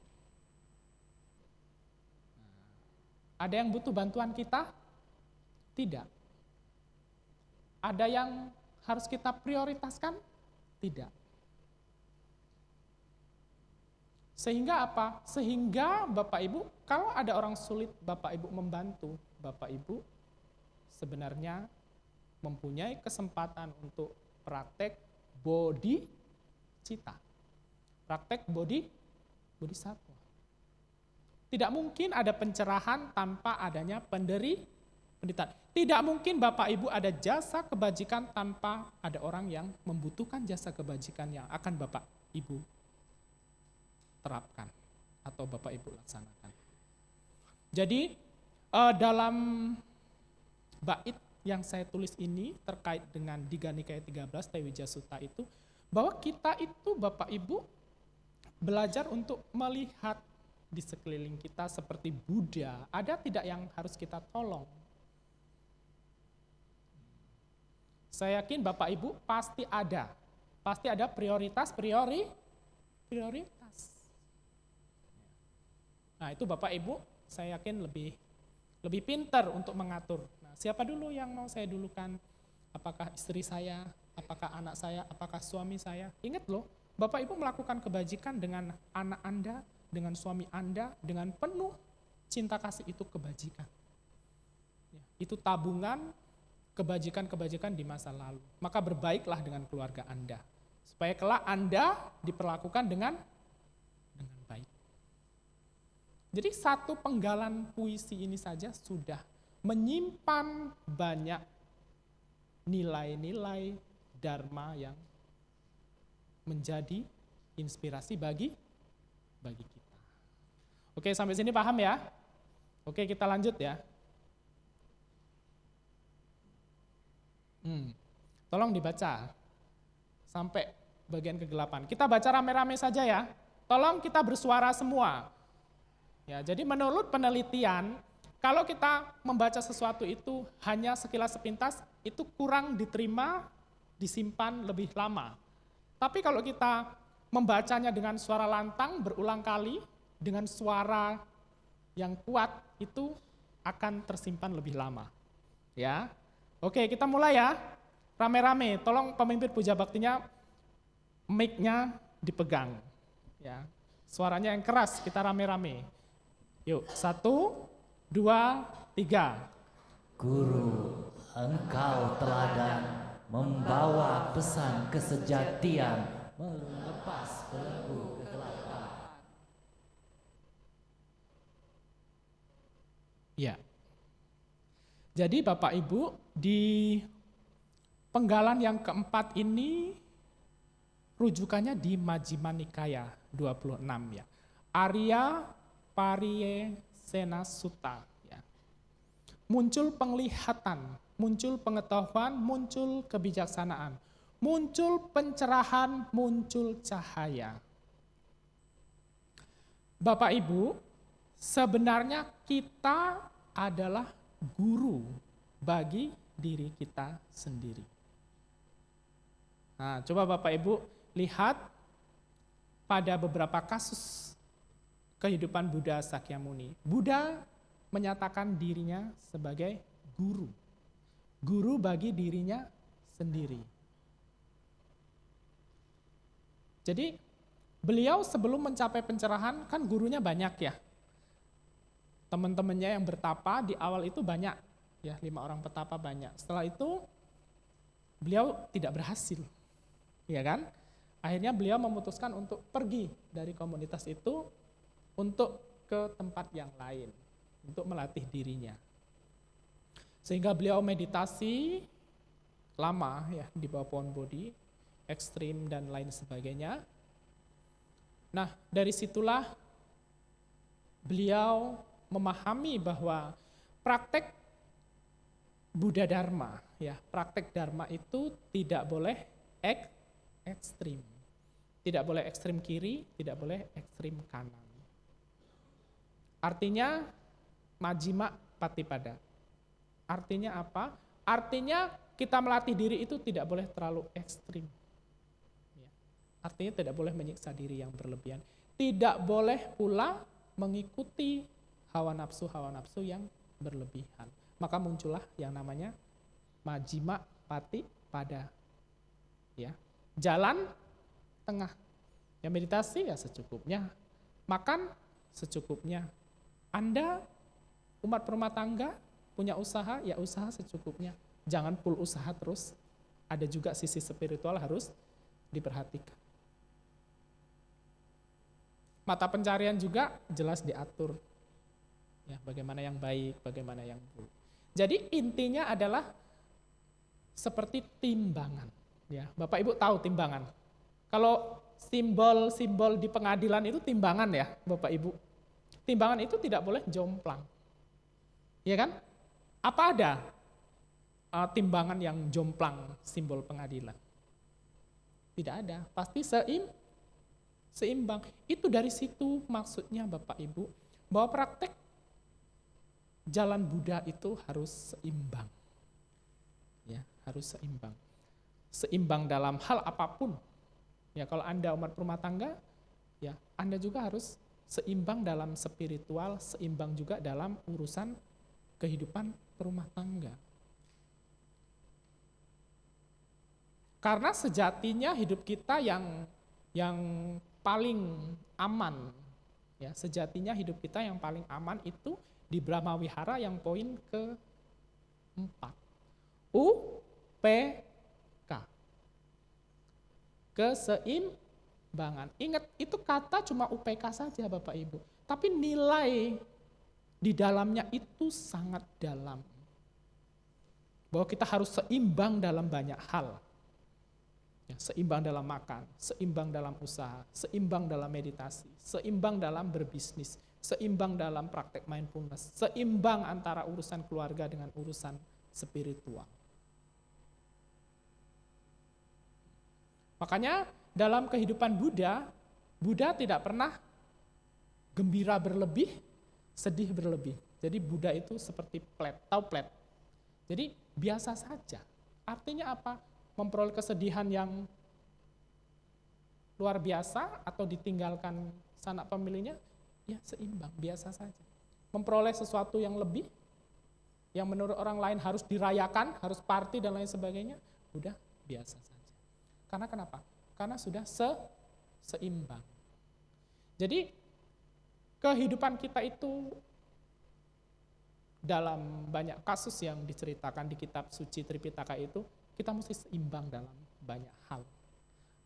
Ada yang butuh bantuan kita? Tidak. Ada yang harus kita prioritaskan? Tidak. Sehingga apa? Sehingga Bapak Ibu, kalau ada orang sulit Bapak Ibu membantu, Bapak Ibu sebenarnya mempunyai kesempatan untuk praktek bodhicitta. Praktek bodhisattva. Tidak mungkin ada pencerahan tanpa adanya penderitaan. Tidak mungkin Bapak Ibu ada jasa kebajikan tanpa ada orang yang membutuhkan jasa kebajikan yang akan Bapak Ibu terapkan atau Bapak Ibu laksanakan. Jadi dalam bait yang saya tulis ini terkait dengan Digha Nikaya 13 Tewija Sutta itu, bahwa kita itu Bapak Ibu belajar untuk melihat di sekeliling kita seperti Buddha, ada tidak yang harus kita tolong? Saya yakin Bapak Ibu pasti ada prioritas. Nah itu Bapak Ibu saya yakin lebih pintar untuk mengatur. Nah, siapa dulu yang mau saya dulukan? Apakah istri saya, apakah anak saya, apakah suami saya? Ingat loh, Bapak Ibu melakukan kebajikan dengan anak Anda, dengan suami Anda, dengan penuh cinta kasih, itu kebajikan. Ya, itu tabungan kebajikan-kebajikan di masa lalu. Maka berbaiklah dengan keluarga Anda, supaya kelak Anda diperlakukan dengan baik. Jadi satu penggalan puisi ini saja sudah menyimpan banyak nilai-nilai dharma yang menjadi inspirasi bagi kita. Oke, sampai sini paham ya? Oke, kita lanjut ya. Tolong dibaca sampai bagian ke-8. Kita baca rame-rame saja ya. Tolong kita bersuara semua. Ya, jadi menurut penelitian, kalau kita membaca sesuatu itu hanya sekilas sepintas, itu kurang diterima, disimpan lebih lama. Tapi kalau kita membacanya dengan suara lantang berulang kali, dengan suara yang kuat, itu akan tersimpan lebih lama. Ya, oke, kita mulai ya. Rame-rame, tolong pemimpin puja baktinya, mic-nya dipegang. Ya, suaranya yang keras, kita rame-rame. Yuk, 1, 2, 3. Guru, engkau teladan membawa pesan kesejatian, melepas belenggu kegelapan. Ya. Jadi Bapak Ibu, di penggalan yang keempat ini rujukannya di Majjhima Nikaya 26 ya. Arya Pariyesena Sutta ya. Muncul penglihatan, muncul pengetahuan, muncul kebijaksanaan, muncul pencerahan, muncul cahaya. Bapak Ibu, sebenarnya kita adalah guru bagi diri kita sendiri. Nah, coba Bapak Ibu lihat pada beberapa kasus kehidupan Buddha Sakyamuni. Buddha menyatakan dirinya sebagai guru. Guru bagi dirinya sendiri. Jadi beliau sebelum mencapai pencerahan kan gurunya banyak ya. Teman-temannya yang bertapa di awal itu banyak, ya 5 orang petapa banyak. Setelah itu beliau tidak berhasil, ya kan? Akhirnya beliau memutuskan untuk pergi dari komunitas itu untuk ke tempat yang lain, untuk melatih dirinya. Sehingga beliau meditasi lama ya di bawah pohon Bodhi, ekstrim dan lain sebagainya. Nah, dari situlah beliau memahami bahwa praktek Buddha Dharma, ya, praktek Dharma itu tidak boleh ekstrim. Tidak boleh ekstrim kiri, tidak boleh ekstrim kanan. Artinya Majjhima Patipada. Artinya apa? Artinya kita melatih diri itu tidak boleh terlalu ekstrim. Ya. Artinya tidak boleh menyiksa diri yang berlebihan. Tidak boleh pula mengikuti hawa nafsu yang berlebihan. Maka muncullah yang namanya Majjhima Patipada. Ya. Jalan tengah. Ya meditasi ya secukupnya. Makan secukupnya. Anda umat rumah tangga punya usaha, ya usaha secukupnya. Jangan full usaha terus. Ada juga sisi spiritual harus diperhatikan. Mata pencarian juga jelas diatur. Ya, bagaimana yang baik, bagaimana yang buruk. Jadi intinya adalah seperti timbangan. Ya, Bapak Ibu tahu timbangan. Kalau simbol-simbol di pengadilan itu timbangan ya, Bapak Ibu. Timbangan itu tidak boleh jomplang. Ya kan? Apa ada timbangan yang jomplang simbol pengadilan? Tidak ada, pasti seimbang. Itu dari situ maksudnya Bapak Ibu, bahwa praktek jalan Buddha itu harus seimbang. Ya, harus seimbang. Seimbang dalam hal apapun. Ya, kalau Anda umat rumah tangga, ya Anda juga harus seimbang dalam spiritual, seimbang juga dalam urusan kehidupan rumah tangga. Karena sejatinya hidup kita yang paling aman, ya sejatinya hidup kita yang paling aman itu di Brahma Wihara yang poin ke-4. UPK. Keseimbangan. Ingat, itu kata cuma UPK saja Bapak Ibu. Tapi nilai di dalamnya itu sangat dalam. Bahwa kita harus seimbang dalam banyak hal. Ya, seimbang dalam makan, seimbang dalam usaha, seimbang dalam meditasi, seimbang dalam berbisnis, seimbang dalam praktek mindfulness, seimbang antara urusan keluarga dengan urusan spiritual. Makanya dalam kehidupan Buddha, Buddha tidak pernah gembira berlebih, sedih berlebih. Jadi Buddha itu seperti plet, tahu plet. Jadi biasa saja. Artinya apa? Memperoleh kesedihan yang luar biasa atau ditinggalkan sanak pemilihnya, ya seimbang, biasa saja. Memperoleh sesuatu yang lebih, yang menurut orang lain harus dirayakan, harus party dan lain sebagainya, udah biasa saja. Karena kenapa? Karena sudah seimbang. Jadi kehidupan kita itu dalam banyak kasus yang diceritakan di kitab suci Tripitaka itu, kita mesti seimbang dalam banyak hal.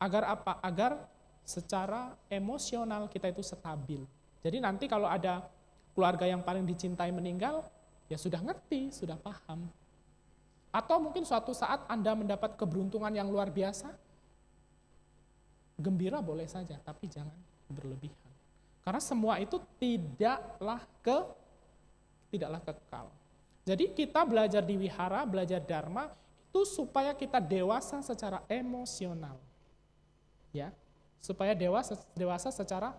Agar apa? Agar secara emosional kita itu stabil. Jadi nanti kalau ada keluarga yang paling dicintai meninggal, ya sudah ngerti, sudah paham. Atau mungkin suatu saat Anda mendapat keberuntungan yang luar biasa, gembira boleh saja, tapi jangan berlebihan. Karena semua itu tidaklah kekal. Jadi kita belajar di wihara, belajar dharma, itu supaya kita dewasa secara emosional. Ya, supaya dewasa secara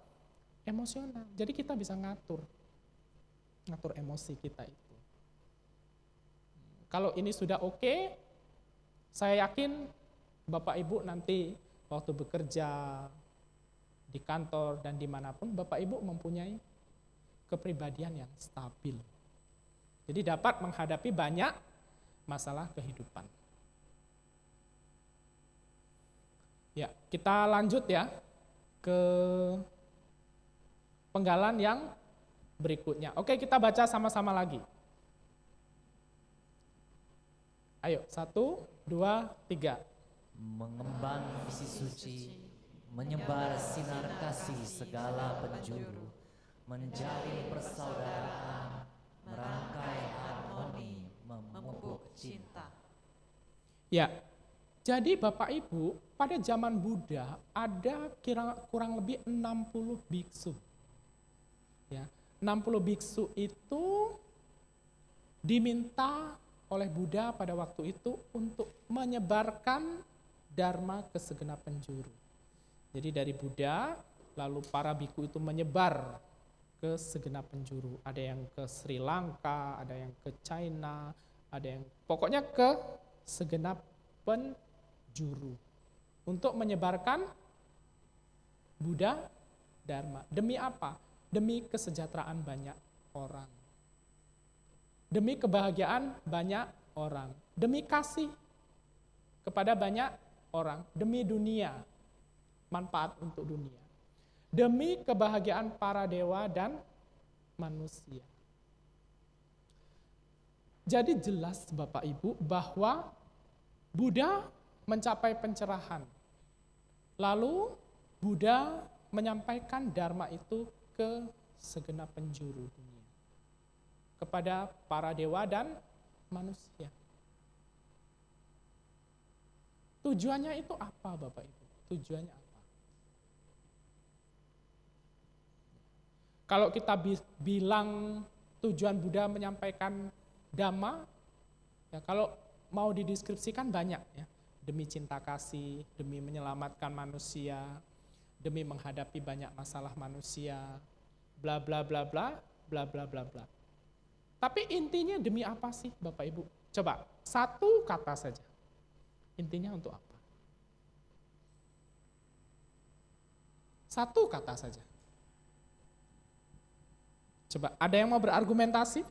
emosional. Jadi kita bisa ngatur emosi kita itu. Kalau ini sudah oke, saya yakin Bapak Ibu nanti waktu bekerja di kantor dan dimanapun, Bapak Ibu mempunyai kepribadian yang stabil. Jadi dapat menghadapi banyak masalah kehidupan. Ya, kita lanjut ya ke penggalan yang berikutnya. Oke, kita baca sama-sama lagi. Ayo, 1, 2, 3. Mengemban misi suci, menyebar sinar kasih segala penjuru, menjalin persaudaraan, merangkai harmoni, memupuk cinta. Ya, jadi Bapak Ibu, pada zaman Buddha ada kurang lebih 60 biksu. Ya, 60 biksu itu diminta oleh Buddha pada waktu itu untuk menyebarkan dharma ke segenap penjuru. Jadi dari Buddha, lalu para biku itu menyebar ke segenap penjuru. Ada yang ke Sri Lanka, ada yang ke China, ada yang pokoknya ke segenap penjuru. Untuk menyebarkan Buddha Dharma. Demi apa? Demi kesejahteraan banyak orang. Demi kebahagiaan banyak orang. Demi kasih kepada banyak orang. Demi dunia. Manfaat untuk dunia. Demi kebahagiaan para dewa dan manusia. Jadi jelas Bapak Ibu bahwa Buddha mencapai pencerahan. Lalu Buddha menyampaikan dharma itu ke segenap penjuru dunia. Kepada para dewa dan manusia. Tujuannya itu apa Bapak Ibu? Tujuannya apa? Kalau kita bilang tujuan Buddha menyampaikan Dhamma, ya kalau mau dideskripsikan banyak ya. Demi cinta kasih, demi menyelamatkan manusia, demi menghadapi banyak masalah manusia, bla bla bla bla, bla bla bla bla. Tapi intinya demi apa sih Bapak Ibu? Coba, satu kata saja. Intinya untuk apa? Satu kata saja. Coba, ada yang mau berargumentasi?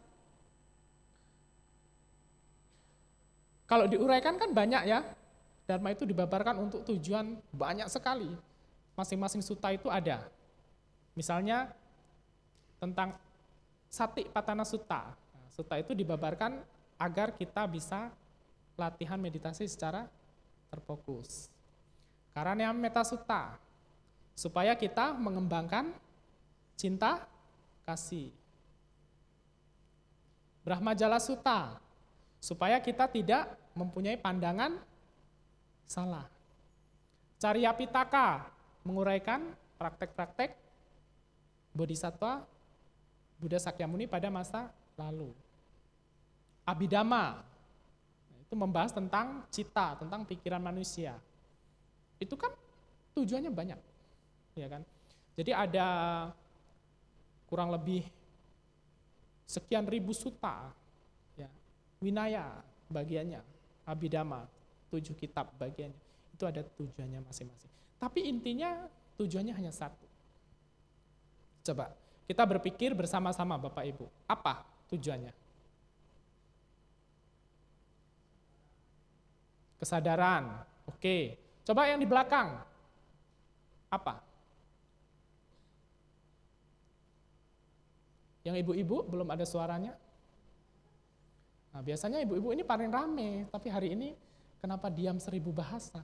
Kalau diuraikan kan banyak ya. Dharma itu dibabarkan untuk tujuan banyak sekali. Masing-masing sutta itu ada. Misalnya tentang Sati Patana Sutta. Sutta itu dibabarkan agar kita bisa latihan meditasi secara terfokus. Karanya Metta Sutta, supaya kita mengembangkan cinta kasih. Brahmajala Sutta, supaya kita tidak mempunyai pandangan salah. Cariyapitaka, menguraikan praktek-praktek Bodhisattva Buddha Sakyamuni pada masa lalu. Abhidhamma, itu membahas tentang cita, tentang pikiran manusia. Itu kan tujuannya banyak, ya kan? Jadi ada kurang lebih sekian ribu sutta, ya, Winaya bagiannya, Abhidhamma, 7 kitab bagiannya, itu ada tujuannya masing-masing. Tapi intinya tujuannya hanya satu. Coba, kita berpikir bersama-sama Bapak Ibu, apa tujuannya? Kesadaran, oke. Coba yang di belakang, apa? Yang ibu-ibu belum ada suaranya? Nah, biasanya ibu-ibu ini paling rame, tapi hari ini Kenapa diam 1000 bahasa?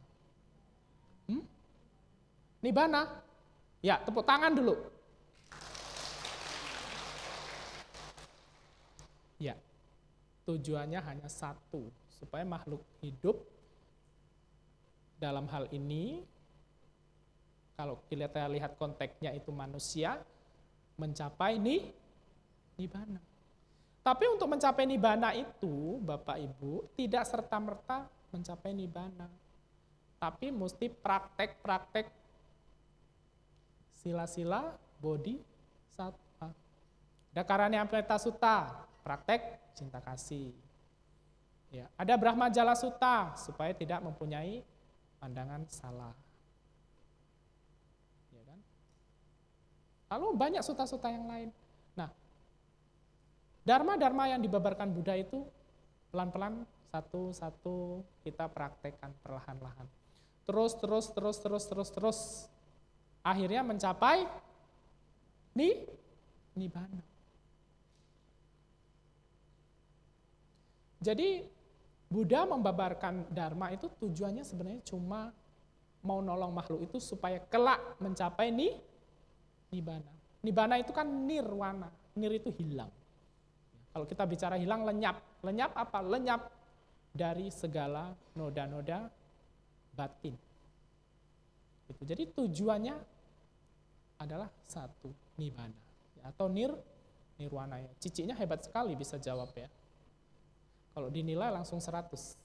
Nibbana? Ya, tepuk tangan dulu. Ya, tujuannya hanya satu, supaya makhluk hidup dalam hal ini, kalau kita lihat konteksnya itu manusia, mencapai nibbana. Tapi untuk mencapai nibbana itu, Bapak Ibu, tidak serta-merta mencapai nibbana. Tapi mesti praktek-praktek sila-sila bodhisattva. Ada Karanyamrita Sutta, praktek cinta kasih. Ya, ada Brahmajala Sutta, supaya tidak mempunyai pandangan salah. Ya kan? Lalu banyak sutta-sutta yang lain. Nah, dharma-dharma yang dibabarkan Buddha itu pelan-pelan satu-satu kita praktekkan perlahan-lahan. Terus. Akhirnya mencapai nibbana. Jadi Buddha membabarkan dharma itu tujuannya sebenarnya cuma mau nolong makhluk itu supaya kelak mencapai nibbana. Nibbana itu kan nirwana. Nir itu hilang. Kalau kita bicara hilang, lenyap. Lenyap apa? Lenyap dari segala noda-noda batin. Itu. Jadi tujuannya adalah satu, nibbana. Atau nirwana. Ya. Cicinya hebat sekali bisa jawab ya. Kalau dinilai langsung 100.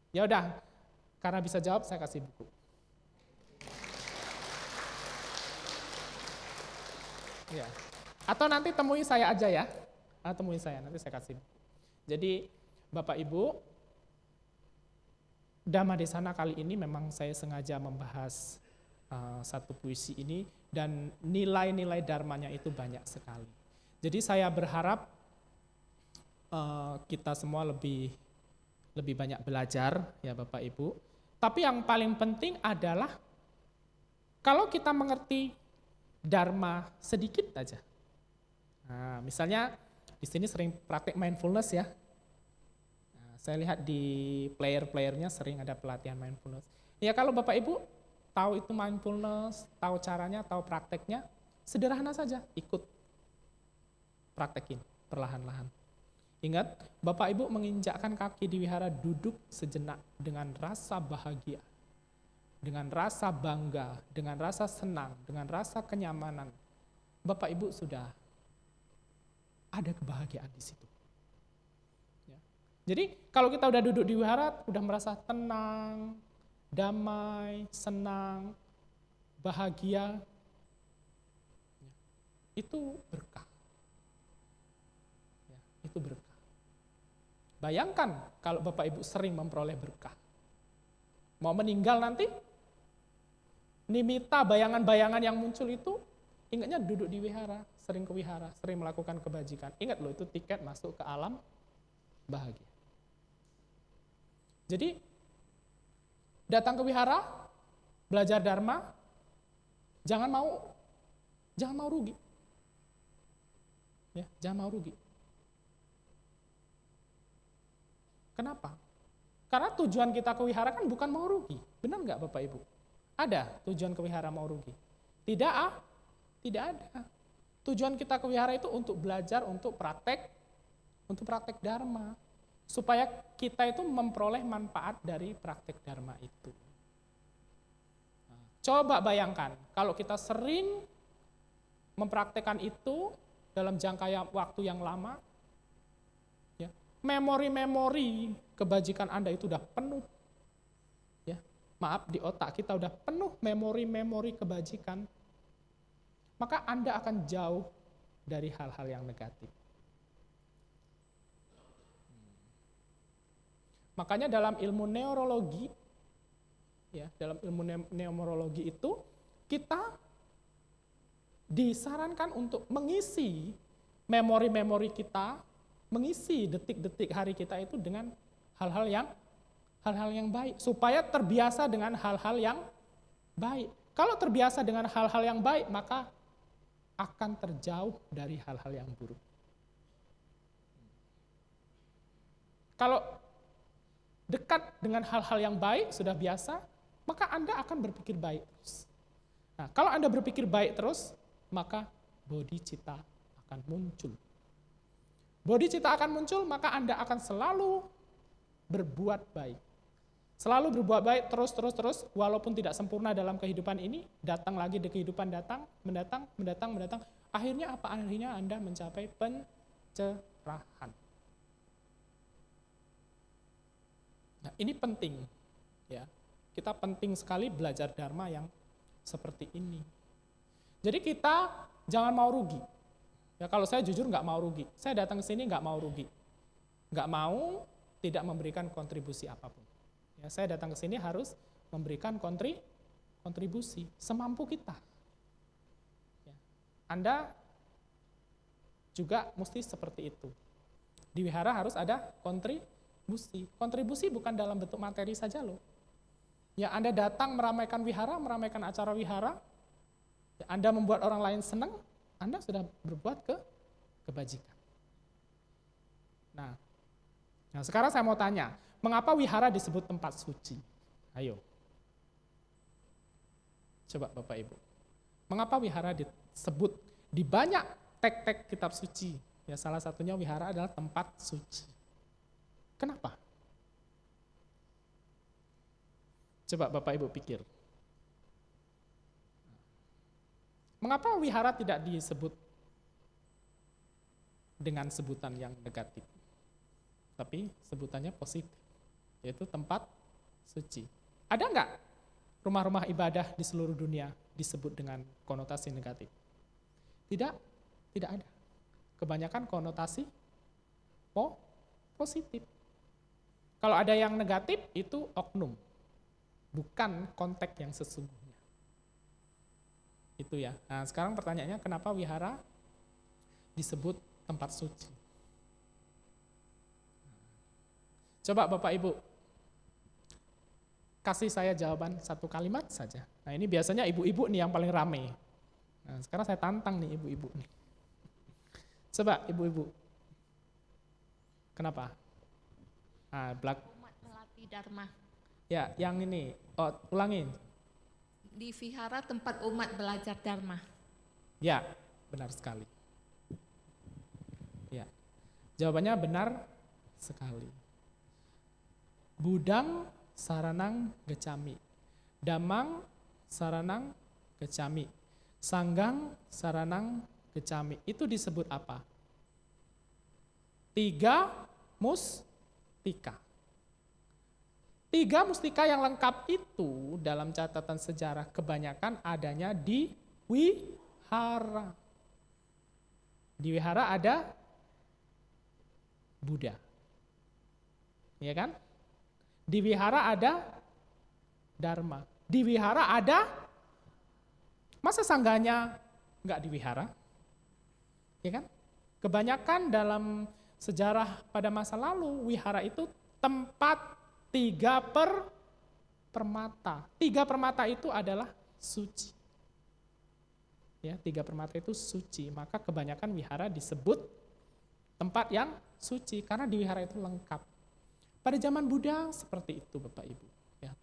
Ya udah, karena bisa jawab saya kasih buku. Ya. Atau nanti temui saya aja ya. Temui saya, nanti saya kasih buku. Jadi Bapak Ibu, Dhamma Desana kali ini memang saya sengaja membahas satu puisi ini, dan nilai-nilai dharmanya itu banyak sekali. Jadi saya berharap kita semua lebih banyak belajar ya Bapak Ibu. Tapi yang paling penting adalah kalau kita mengerti dharma sedikit aja. Nah, misalnya di sini sering praktek mindfulness ya. Nah, saya lihat di player-playernya sering ada pelatihan mindfulness. Ya kalau Bapak Ibu tahu itu mindfulness, tahu caranya, tahu prakteknya, sederhana saja, ikut praktekin perlahan-lahan. Ingat, Bapak Ibu menginjakkan kaki di wihara, duduk sejenak dengan rasa bahagia, dengan rasa bangga, dengan rasa senang, dengan rasa kenyamanan. Bapak Ibu sudah ada kebahagiaan di situ. Ya. Jadi kalau kita udah duduk di wihara, udah merasa tenang, damai, senang, bahagia, itu berkah. Ya, itu berkah. Bayangkan kalau Bapak Ibu sering memperoleh berkah. Mau meninggal nanti, nimitta, bayangan-bayangan yang muncul itu, ingatnya duduk di wihara, sering ke wihara, sering melakukan kebajikan. Ingat loh, itu tiket masuk ke alam bahagia. Jadi, datang ke wihara, belajar dharma, jangan mau rugi. Ya, jangan mau rugi. Kenapa? Karena tujuan kita ke wihara kan bukan mau rugi. Benar nggak Bapak Ibu? Ada tujuan ke wihara mau rugi? Tidak ada. Tujuan kita ke wihara itu untuk belajar, untuk praktek dharma. Supaya kita itu memperoleh manfaat dari praktek dharma itu. Nah, coba bayangkan, kalau kita sering mempraktekkan itu dalam jangka waktu yang lama, ya, memori-memori kebajikan Anda itu udah penuh. Ya, maaf, di otak kita udah penuh memori-memori kebajikan. Maka Anda akan jauh dari hal-hal yang negatif. Makanya dalam ilmu neurologi, ya, dalam ilmu neurologi itu kita disarankan untuk mengisi memori-memori kita, mengisi detik-detik hari kita itu dengan hal-hal yang baik, supaya terbiasa dengan hal-hal yang baik. Kalau terbiasa dengan hal-hal yang baik, maka akan terjauh dari hal-hal yang buruk. Kalau dekat dengan hal-hal yang baik, sudah biasa, maka Anda akan berpikir baik terus. Nah, kalau Anda berpikir baik terus, maka bodhicitta akan muncul. Bodhicitta akan muncul, maka Anda akan selalu berbuat baik. Selalu berbuat baik terus, walaupun tidak sempurna dalam kehidupan ini, datang lagi di kehidupan mendatang. Akhirnya apa? Akhirnya Anda mencapai pencerahan. Nah, ini penting, ya. Kita penting sekali belajar dharma yang seperti ini. Jadi kita jangan mau rugi. Ya, kalau saya jujur nggak mau rugi. Saya datang ke sini nggak mau rugi. Nggak mau tidak memberikan kontribusi apapun. Ya, saya datang ke sini harus memberikan kontribusi semampu kita. Ya. Anda juga mesti seperti itu. Di wihara harus ada kontribusi. Kontribusi bukan dalam bentuk materi saja loh. Ya, Anda datang meramaikan wihara, meramaikan acara wihara, ya, Anda membuat orang lain senang, Anda sudah berbuat kebajikan. Nah, sekarang saya mau tanya, mengapa wihara disebut tempat suci? Ayo. Coba Bapak Ibu. Mengapa wihara disebut di banyak teks-teks kitab suci? Ya, salah satunya wihara adalah tempat suci. Kenapa? Coba Bapak Ibu pikir. Mengapa wihara tidak disebut dengan sebutan yang negatif, tapi sebutannya positif, yaitu tempat suci? Ada nggak rumah-rumah ibadah di seluruh dunia disebut dengan konotasi negatif? Tidak ada. Kebanyakan konotasi positif. Kalau ada yang negatif, itu oknum, bukan konteks yang sesungguhnya. Itu ya. Nah, sekarang pertanyaannya, kenapa wihara disebut tempat suci? Coba Bapak Ibu, kasih saya jawaban satu kalimat saja. Nah, ini biasanya ibu-ibu nih yang paling rame. Nah, sekarang saya tantang nih ibu-ibu nih. Coba ibu-ibu. Kenapa? Nah, Umat melatih dharma. Ya, yang ini. Oh, ulangin. Di vihara tempat umat belajar dharma. Ya, benar sekali. Ya, jawabannya benar sekali. Budang saranang gecami, damang saranang gecami, sanggang saranang gecami. Itu disebut apa? 3 mustika. 3 mustika yang lengkap itu dalam catatan sejarah kebanyakan adanya di wihara. Di wihara ada Buddha. Iya kan? Di wihara ada Dharma. Di wihara ada, masa sangganya enggak di wihara? Iya kan? Kebanyakan dalam sejarah pada masa lalu, wihara itu tempat 3 permata. 3 permata itu adalah suci. Ya, 3 permata itu suci. Maka kebanyakan wihara disebut tempat yang suci karena di wihara itu lengkap. Pada zaman Buddha seperti itu Bapak Ibu. Ya.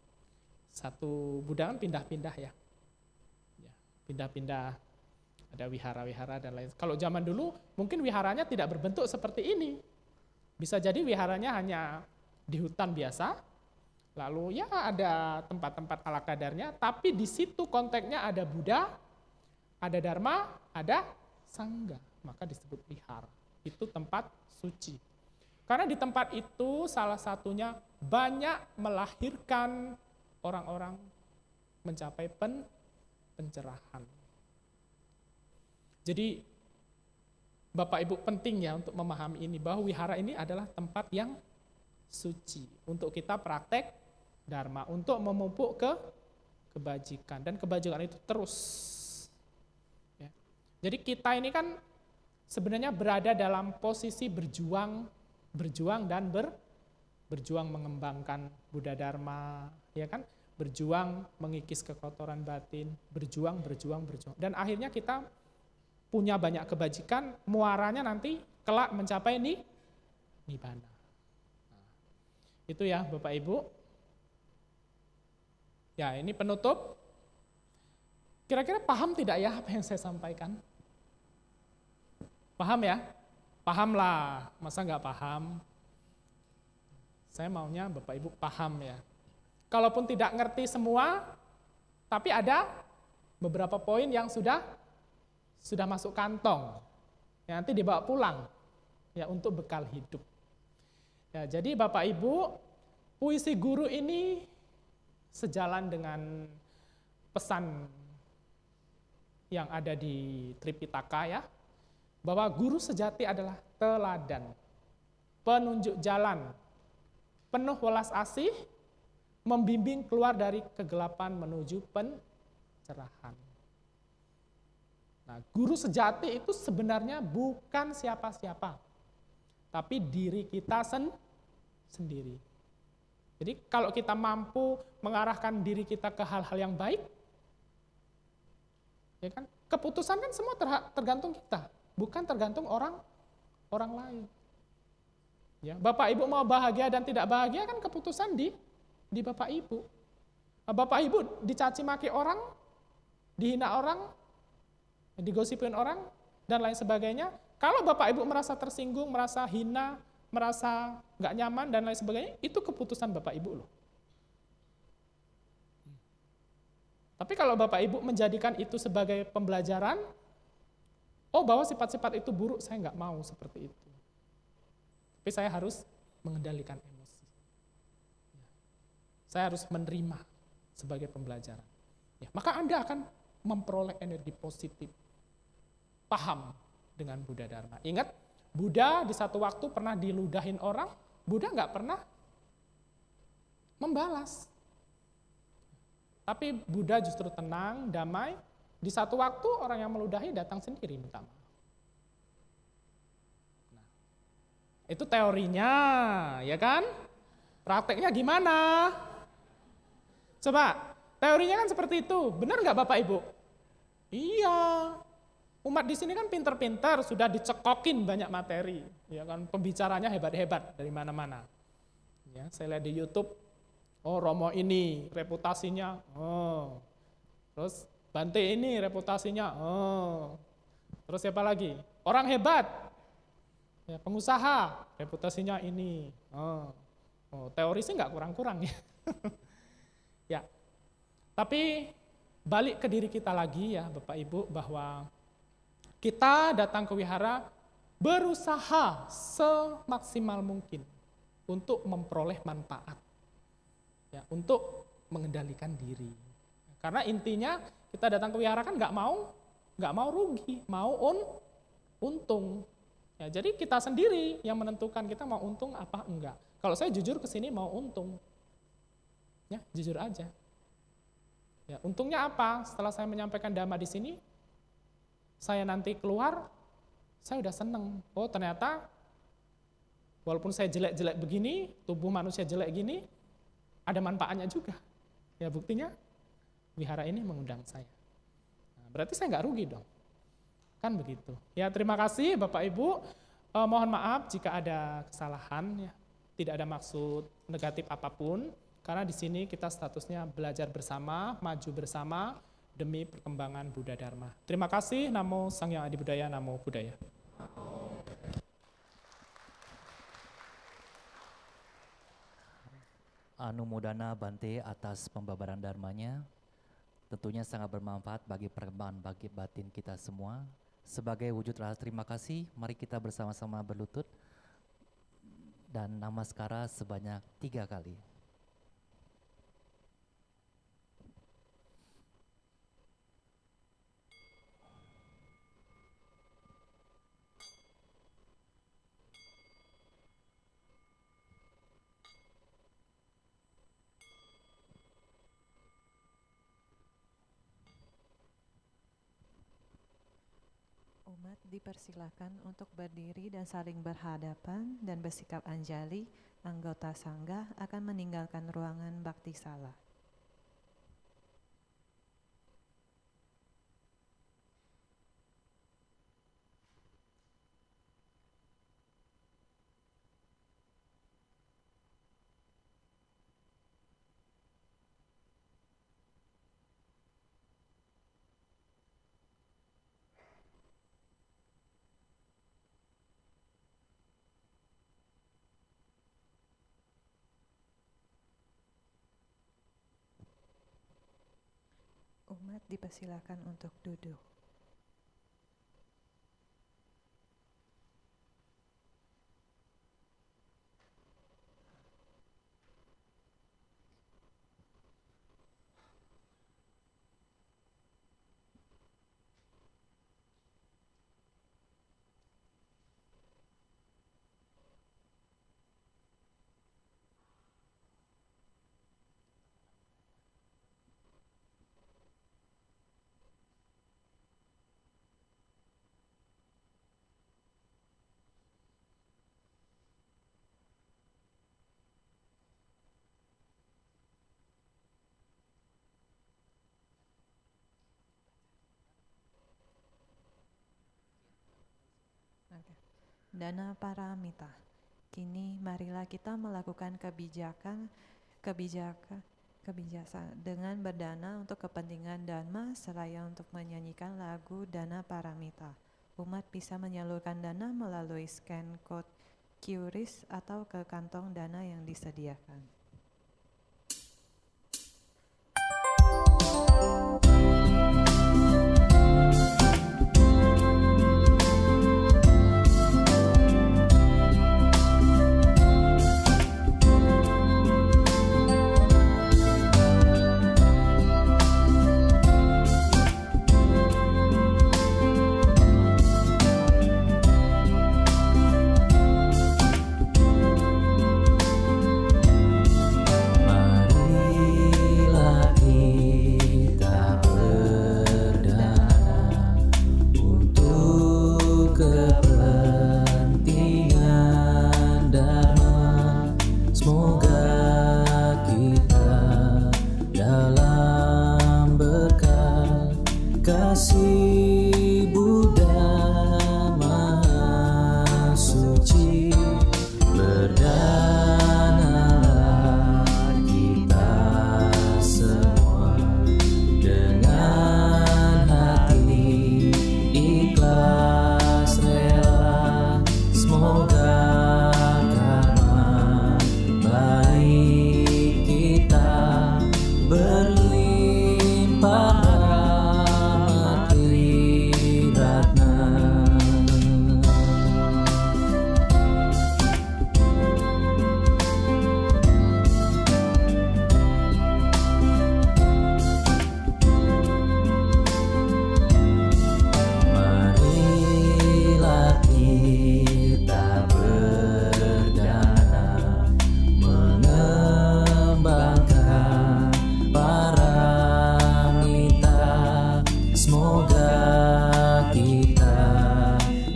Satu Buddha kan pindah-pindah ya. Ya, pindah-pindah. Ada wihara-wihara dan lain. Kalau zaman dulu mungkin wiharanya tidak berbentuk seperti ini. Bisa jadi wiharanya hanya di hutan biasa, lalu ya ada tempat-tempat ala kadarnya, tapi di situ konteksnya ada Buddha, ada Dharma, ada Sangga, maka disebut wihara. Itu tempat suci. Karena di tempat itu salah satunya banyak melahirkan orang-orang mencapai pencerahan. Jadi Bapak Ibu penting ya untuk memahami ini, bahwa wihara ini adalah tempat yang suci untuk kita praktek dharma, untuk memupuk kebajikan, dan kebajikan itu terus. Ya. Jadi kita ini kan sebenarnya berada dalam posisi berjuang dan berjuang mengembangkan Buddha Dharma, ya kan? Berjuang mengikis kekotoran batin, berjuang. Dan akhirnya kita punya banyak kebajikan, muaranya nanti kelak mencapai nibbana. Itu ya Bapak Ibu. Ya, ini penutup. Kira-kira paham tidak ya apa yang saya sampaikan? Paham ya? Paham lah, masa nggak paham? Saya maunya Bapak Ibu paham ya. Kalaupun tidak ngerti semua, tapi ada beberapa poin yang sudah masuk kantong. Ya, nanti dibawa pulang ya untuk bekal hidup. Ya, jadi Bapak Ibu, puisi guru ini sejalan dengan pesan yang ada di Tripitaka ya, bahwa guru sejati adalah teladan, penunjuk jalan, penuh welas asih, membimbing keluar dari kegelapan menuju pencerahan. Nah, guru sejati itu sebenarnya bukan siapa-siapa, tapi diri kita sendiri. Jadi kalau kita mampu mengarahkan diri kita ke hal-hal yang baik, ya kan? Keputusan kan semua tergantung kita, bukan tergantung orang lain. Ya, Bapak Ibu mau bahagia dan tidak bahagia kan keputusan di Bapak Ibu. Nah, Bapak Ibu dicaci maki orang, dihina orang, digosipin orang dan lain sebagainya. Kalau Bapak Ibu merasa tersinggung, merasa hina, merasa nggak nyaman dan lain sebagainya, itu keputusan Bapak Ibu loh. Tapi kalau Bapak Ibu menjadikan itu sebagai pembelajaran, oh bahwa sifat-sifat itu buruk, saya nggak mau seperti itu. Tapi saya harus mengendalikan emosi. Saya harus menerima sebagai pembelajaran. Ya, maka Anda akan memperoleh energi positif. Paham dengan Buddha Dharma. Ingat, Buddha di satu waktu pernah diludahin orang, Buddha nggak pernah membalas. Tapi Buddha justru tenang, damai. Di satu waktu orang yang meludahi datang sendiri minta maaf. Nah, itu teorinya, ya kan? Prakteknya gimana? Coba, teorinya kan seperti itu. Benar nggak Bapak Ibu? Iya. Umat di sini kan pinter-pinter, sudah dicekokin banyak materi, ya kan, pembicaranya hebat-hebat dari mana-mana. Ya, saya lihat di YouTube, oh Romo ini reputasinya, oh, terus Bante ini reputasinya, oh, terus siapa lagi? Orang hebat, ya, pengusaha reputasinya ini, oh, teori sih nggak kurang-kurang ya. Ya, tapi balik ke diri kita lagi ya Bapak Ibu, bahwa kita datang ke wihara berusaha semaksimal mungkin untuk memperoleh manfaat, ya, untuk mengendalikan diri. Karena intinya kita datang ke wihara kan nggak mau rugi, mau untung. Ya, jadi kita sendiri yang menentukan kita mau untung apa enggak. Kalau saya jujur ke sini mau untung, ya jujur aja. Ya, untungnya apa? Setelah saya menyampaikan dhamma di sini, saya nanti keluar, saya udah seneng. Oh ternyata walaupun saya jelek-jelek begini, tubuh manusia jelek gini, ada manfaatnya juga. Ya buktinya, wihara ini mengundang saya. Nah, berarti saya nggak rugi dong. Kan begitu. Ya terima kasih Bapak Ibu. Mohon maaf jika ada kesalahan, ya. Tidak ada maksud negatif apapun, karena di sini kita statusnya belajar bersama, maju bersama, demi perkembangan Buddha Dharma. Terima kasih, Namo Sang Hyang Adi Buddhaya, Namo Buddhaya. Anumodana Bante atas pembabaran dharmanya. Tentunya sangat bermanfaat bagi perkembangan bagi batin kita semua. Sebagai wujud rasa terima kasih, mari kita bersama-sama berlutut dan namaskara sebanyak 3 kali. Umat dipersilakan untuk berdiri dan saling berhadapan dan bersikap anjali. Anggota sangga akan meninggalkan ruangan bakti sala. Umat dipersilakan untuk duduk. Dana Paramita. Kini marilah kita melakukan kebijaksanaan dengan berdana untuk kepentingan Dharma seraya untuk menyanyikan lagu Dana Paramita. Umat bisa menyalurkan dana melalui scan code QRIS atau ke kantong dana yang disediakan. kasih Buddha Maha Suci, berdanalah kita semua dengan hati ikhlas rela. Semoga karma baik kita berlimpah.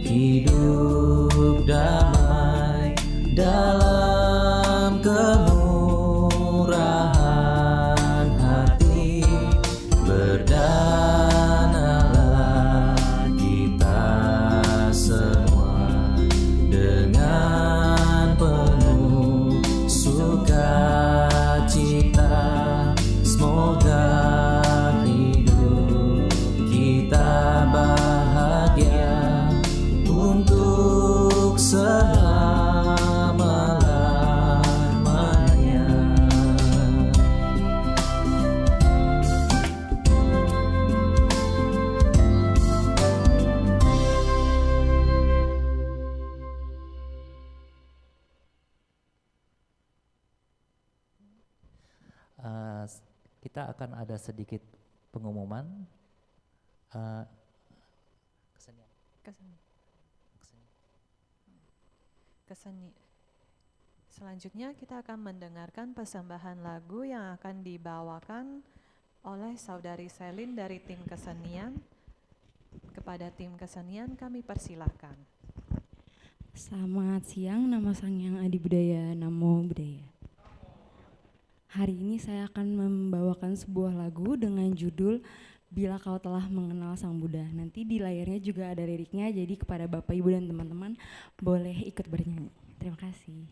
Hidup damai dalam kemurahan hati, berdanalah kita semua dengan penuh sukacita. Semoga hidup kita bahagia untuk selama-lamanya. Kita akan ada sedikit pengumuman. Selanjutnya kita akan mendengarkan persembahan lagu yang akan dibawakan oleh Saudari Selin dari tim kesenian. Kepada tim kesenian kami persilahkan. Selamat siang, nama Sangyang Adi Budaya, Namo Buddhaya. Hari ini saya akan membawakan sebuah lagu dengan judul Bila Kau Telah Mengenal Sang Buddha. Nanti di layarnya juga ada liriknya, jadi kepada Bapak, Ibu, dan teman-teman boleh ikut bernyanyi. Terima kasih.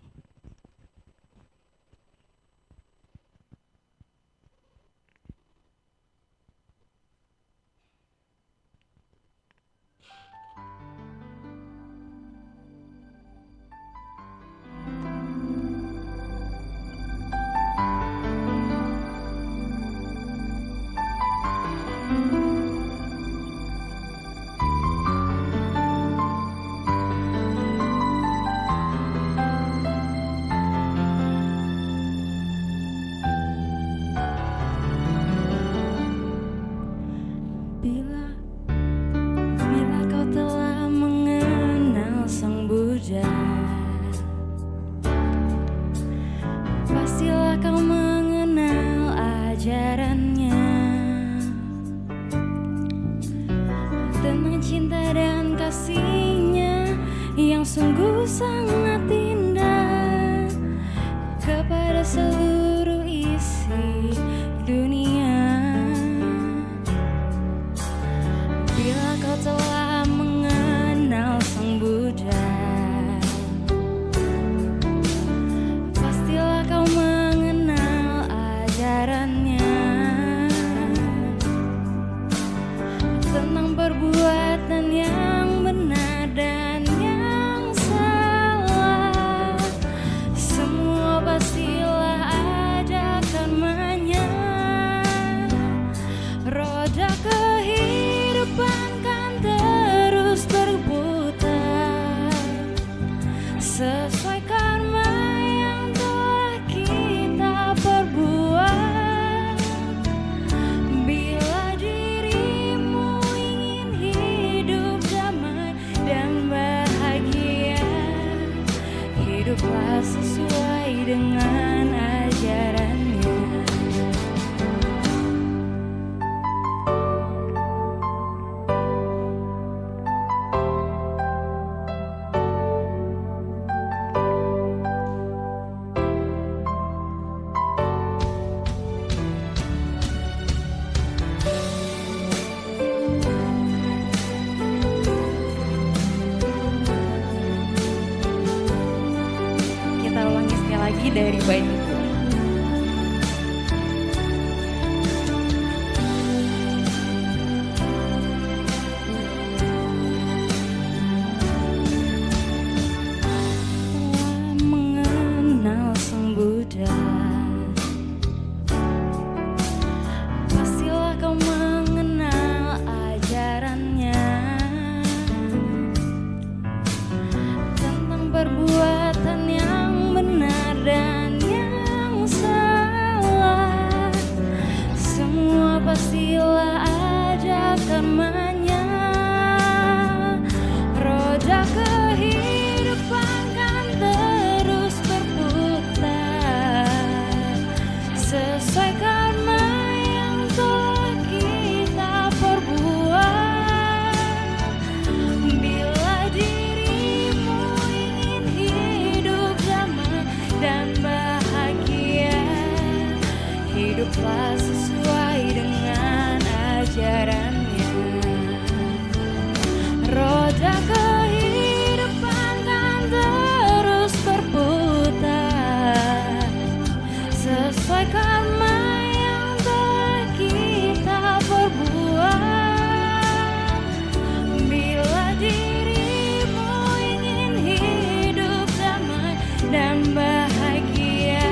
lagi dari bait itu. Telah mengenal Sang Buddha, pastilah kau mengenal ajarannya tentang perbuatan yang benar dan yang salah. Semua pastilah ada karmanya. Roda kehidupan kan terus berputar sesuai karma yang telah kita perbuat. Bila dirimu ingin hidup damai dan bahagia, hiduplah sesuai dengan ajarannya. Roda kehidupan kan terus berputar sesuai karma yang telah kita perbuat. Bila dirimu ingin hidup damai dan bahagia,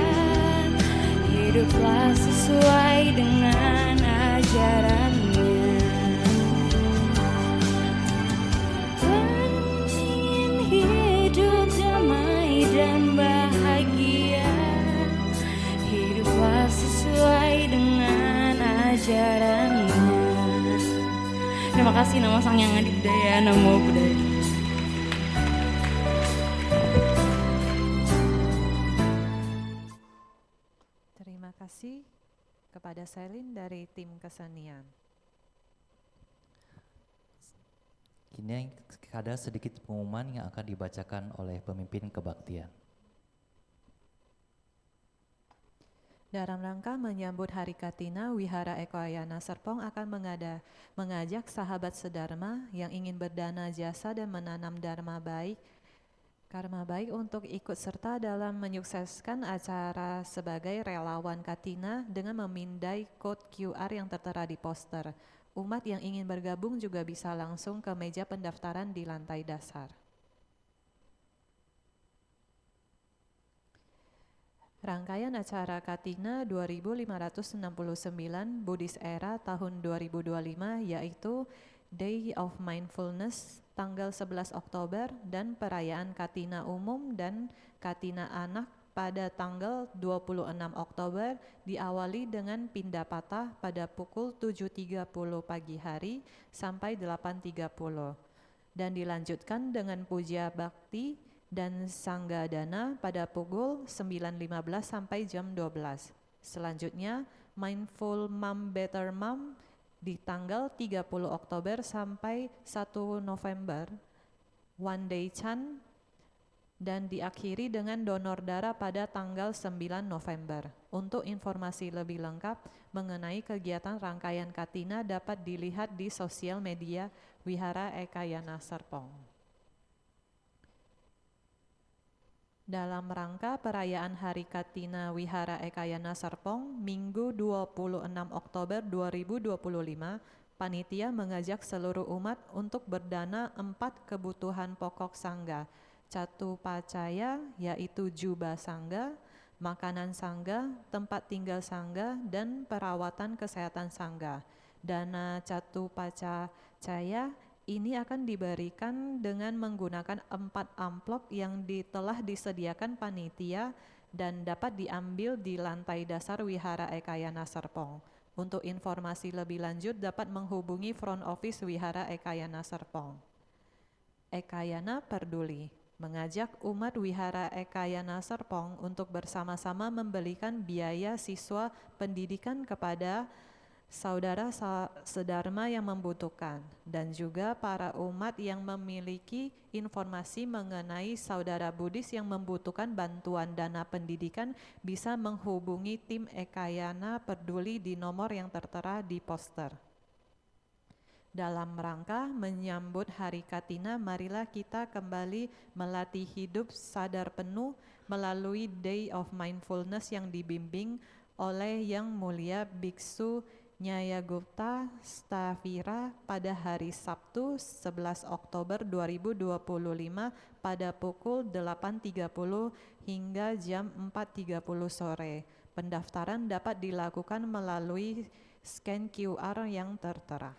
hiduplah sesuai dengan ajarannya. Ingin hidup damai dan bahagia, hiduplah sesuai dengan ajarannya. Terima kasih. Nama Sang Yang Adi Budaya, Namo Buddhaya. Terima kasih kepada Selin dari tim kesenian. Kini ada sedikit pengumuman yang akan dibacakan oleh pemimpin kebaktian. Dalam rangka menyambut Hari Katina, Wihara Ekayana Serpong akan mengajak sahabat sedharma yang ingin berdana jasa dan menanam karma baik untuk ikut serta dalam menyukseskan acara sebagai relawan Katina dengan memindai kode QR yang tertera di poster. Umat yang ingin bergabung juga bisa langsung ke meja pendaftaran di lantai dasar. Rangkaian acara Katina 2569 Buddhist Era tahun 2025 yaitu Day of Mindfulness tanggal 11 Oktober dan perayaan Katina Umum dan Katina Anak pada tanggal 26 Oktober diawali dengan pindah patah pada pukul 7.30 pagi hari sampai 8.30 dan dilanjutkan dengan puja bakti dan sanggadana pada pukul 9.15 sampai jam 12. Selanjutnya Mindful Mom Better Mom di tanggal 30 Oktober sampai 1 November, One Day Chan, dan diakhiri dengan donor darah pada tanggal 9 November. Untuk informasi lebih lengkap mengenai kegiatan rangkaian Katina dapat dilihat di sosial media Wihara Ekayana Serpong. Dalam rangka perayaan Hari Katina Wihara Ekayana Serpong, Minggu 26 Oktober 2025, panitia mengajak seluruh umat untuk berdana 4 kebutuhan pokok sangga, Catu Pacaya yaitu jubah sangga, makanan sangga, tempat tinggal sangga, dan perawatan kesehatan sangga. Dana Catu Pacaya ini akan diberikan dengan menggunakan 4 amplop yang telah disediakan panitia dan dapat diambil di lantai dasar Wihara Ekayana Serpong. Untuk informasi lebih lanjut dapat menghubungi front office Wihara Ekayana Serpong. Ekayana Peduli mengajak umat Wihara Ekayana Serpong untuk bersama-sama memberikan biaya siswa pendidikan kepada saudara sedharma yang membutuhkan dan juga para umat yang memiliki informasi mengenai saudara Buddhis yang membutuhkan bantuan dana pendidikan bisa menghubungi tim Ekayana Peduli di nomor yang tertera di poster. Dalam rangka menyambut Hari Katina, marilah kita kembali melatih hidup sadar penuh melalui Day of Mindfulness yang dibimbing oleh Yang Mulia Biksu Nyayagupta Stavira pada hari Sabtu 11 Oktober 2025 pada pukul 8.30 hingga jam 4.30 sore. Pendaftaran dapat dilakukan melalui scan QR yang tertera.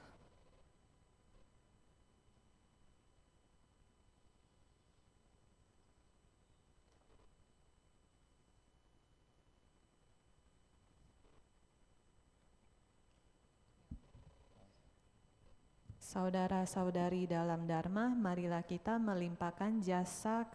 Saudara-saudari dalam Dharma, marilah kita melimpahkan jasa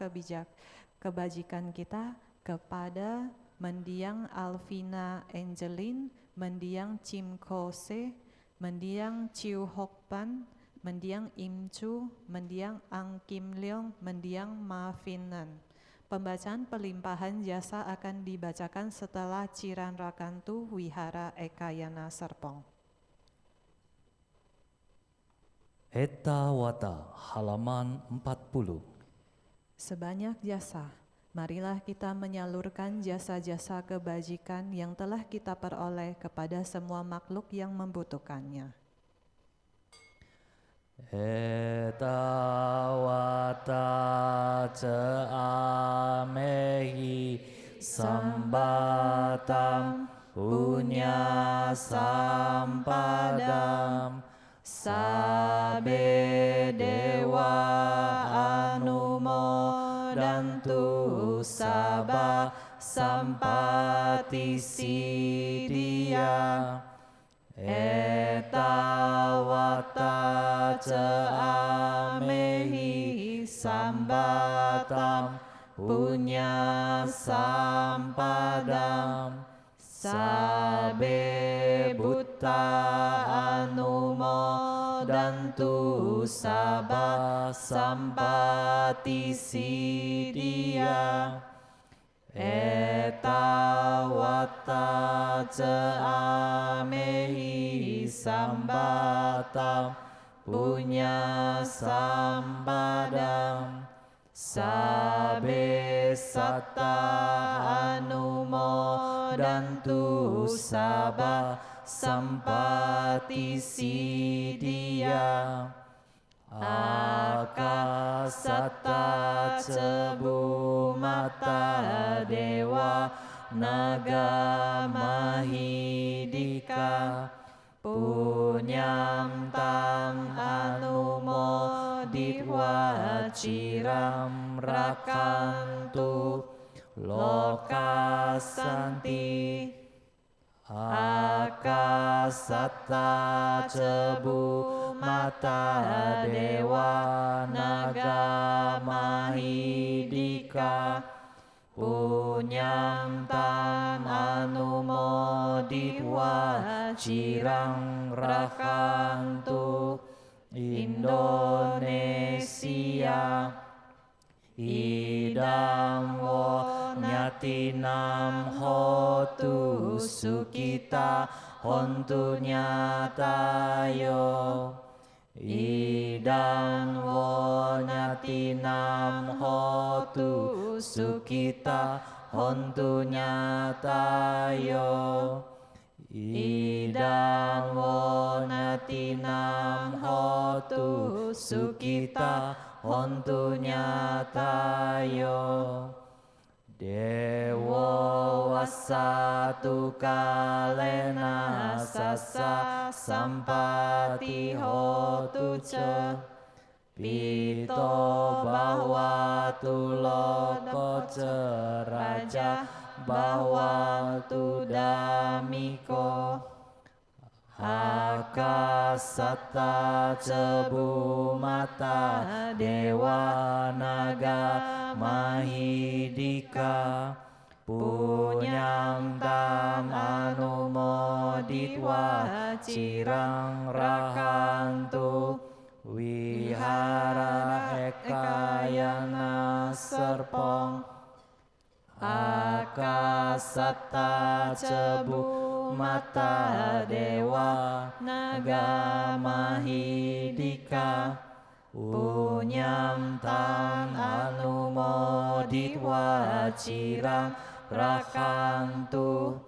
kebajikan kita kepada Mendiang Alvina Angelin, Mendiang Chim Kose, Mendiang Chiu Hok Pan, Mendiang Im Chu, Mendiang Ang Kim Leong, Mendiang Ma Finan. Pembacaan pelimpahan jasa akan dibacakan setelah Ciran Rakantu Wihara Ekayana Serpong. Etta Wata, halaman 40. Sebanyak jasa, marilah kita menyalurkan jasa-jasa kebajikan yang telah kita peroleh kepada semua makhluk yang membutuhkannya. Etta Wata Amehi Sambatam Punya Sampadam Sabe Dewa Anumodantu Sabah Sampati Siddhya Etawata Amehi Sambatam Punya Sampadam Sabe Buddha Anumodantu Sabah Sampati Siddhya Etawata Amehi Sambatam Punya Sampadam Sabe Satta Anumodantu Sabah Sampati Siddhya Akasata Cebu Mata Dewa Naga Mahidika Punyam Tam Anumoditwa Ciram Rakantu Lokasanti Akasata Cebu Mata Dewa Naga Mahidika Punyam Tan Anumoditwa Cirang Rakantu Indonesia Idam wo nyatinam hotu sukita hontu nyatayo Idam wo nyatinam hotu sukita hontu nyatayo Idam wo natinam hotu sukita hontu nyatayo Dewo wasatu kalena sasa sampati hotu ce Pito bahwa tuloko ceraja bahwa tu damiko Akasata cebu mata dewa naga mahidika Punyam tam anumoditwa cirang rakantu Wihara ekayana serpong Akasata cebu mata dewa naga mahidika Punyam tam anumoditwa cirang rakantu.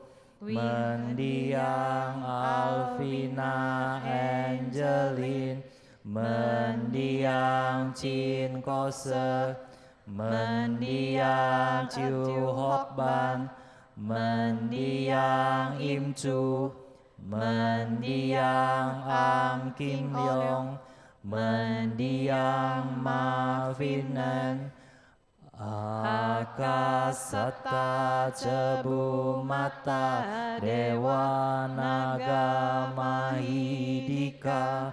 Mendiang Alvina Angelin, mendiang Chin Kose, mendiang Chiu Hokban, mendiang Im Chu, mendiang Am Kim Leong, mendiang Ma Vinan, Akasata Cebu Mata Dewa Naga Mahidika,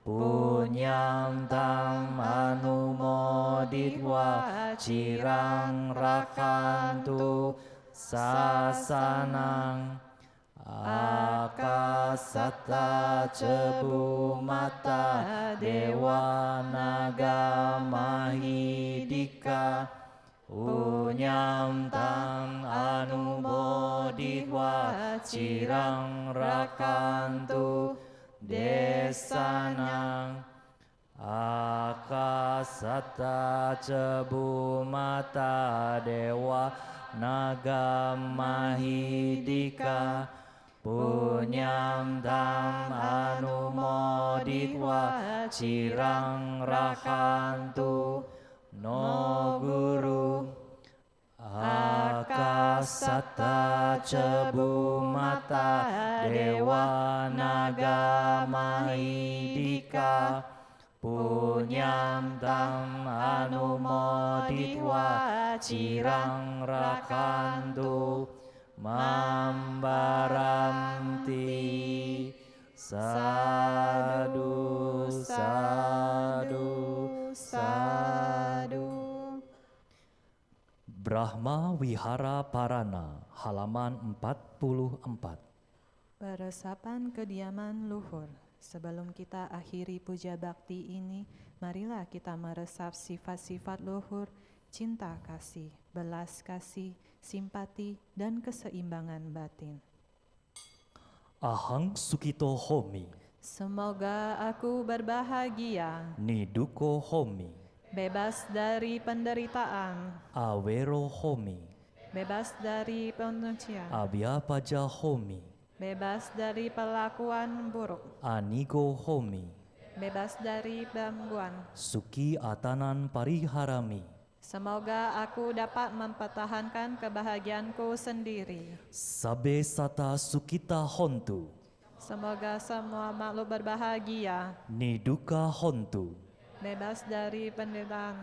Punyam Tam Anumoditwa Cirang Rakantu Sasanang. Akasata Cebu Mata Dewa Naga Mahidika, Punyam Tam Anumoditwa Cirang Rakantu Desanang. Akasata Cebu Mata Dewa Naga Mahidika, Punyam Tam Anumoditwa Cirang Rakantu No Guru. Akasata Cebu Mata Dewa Naga Mahidika, Punyam Tam Anumoditwa Cirang Rakantu Mambaranti. Sadu, sadu, sadu. Brahma Wihara Parana, halaman 44. Peresapan kediaman luhur. Sebelum kita akhiri puja bakti ini, marilah kita meresap sifat-sifat luhur, cinta kasih, belas kasih, simpati, dan keseimbangan batin. Ahang Sukito Homi, Semoga aku berbahagia, Niduko Homi, bebas dari penderitaan, Awero Homi, bebas dari penuncian, Abhyapaja Homi, bebas dari perlakuan buruk, Anigo Homi, bebas dari gangguan. Suki Atanan Pariharami, Semoga aku dapat mempertahankan kebahagiaanku sendiri. Sabe Sata Sukita Hontu, Semoga semua makhluk berbahagia, Niduka Hontu, bebas dari penderitaan,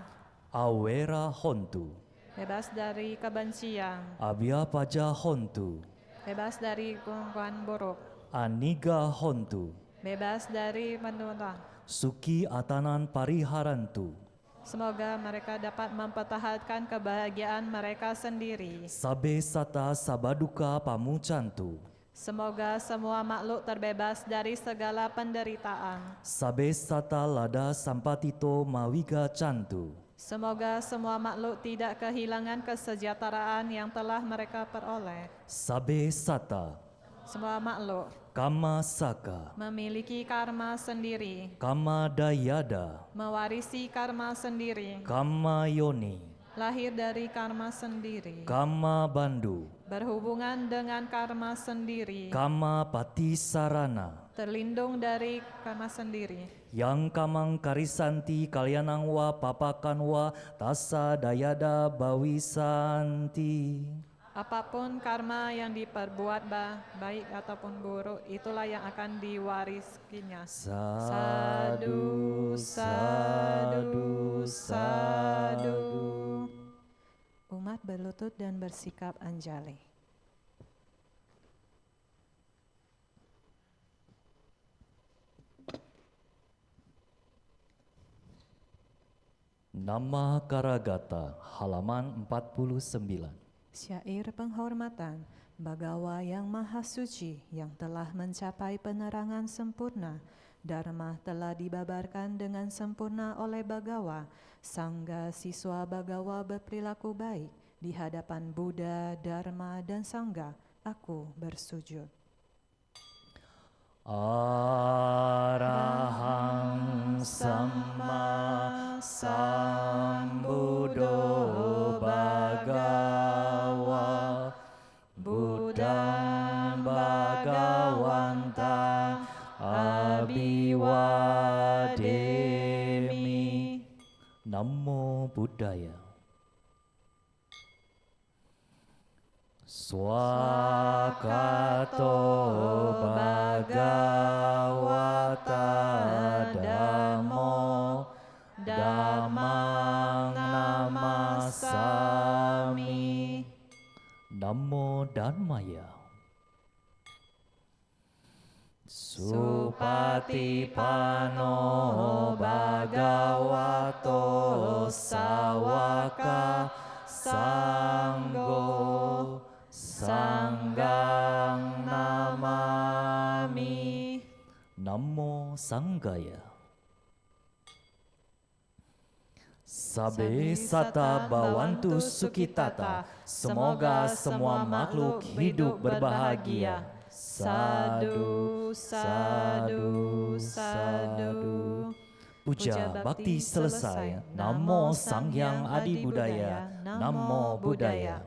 Awera Hontu, bebas dari kebencian, Abhyapaja Hontu, bebas dari gangguan buruk, Aniga Hontu, bebas dari penderitaan. Suki Atanan Pariharantu, Semoga mereka dapat mempertahankan kebahagiaan mereka sendiri. Sabe Sata Sabaduka Pamucantu, Semoga semua makhluk terbebas dari segala penderitaan. Sabe Sata Lada Sampatito Mawiga Cantu, Semoga semua makhluk tidak kehilangan kesejahteraan yang telah mereka peroleh. Sabe Sata Semua makhluk Kama Saka, memiliki karma sendiri, Kama Dayada, mewarisi karma sendiri, Kama Yoni, lahir dari karma sendiri, Kama Bandu, berhubungan dengan karma sendiri, Kama Patisarana, terlindung dari karma sendiri. Yang kamang karisanti kalyanangwa papakanwa tasa dayada bawisanti. Apapun karma yang diperbuat baik ataupun buruk, itulah yang akan diwariskinya. Sadu, sadu, sadu. Umat berlutut dan bersikap anjali. Nama Karagata, halaman 49. Syair penghormatan Bagawa yang maha suci yang telah mencapai penerangan sempurna. Dharma telah dibabarkan dengan sempurna oleh Bagawa. Sangga siswa Bagawa berperilaku baik di hadapan Buddha, Dharma, dan Sangga. Aku bersujud. Arahang Sama Sambuddho Bhagawa Buddhang Bhagawantang Abhiwademi. Namo Buddhaya. Swakato Bhagavata Dhammo Dhammang Namasami. Namo Dharmaya. Supatipano Bhagavato Sawaka Sanggo Sanggang Namami. Namo Sanggaya. Sabe sata bawantu sukitata. Semoga semua makhluk hidup berbahagia. Sadu, sadu, sadu. Puja bakti selesai. Namo Sang Hyang Adi Budaya. Namo Buddhaya.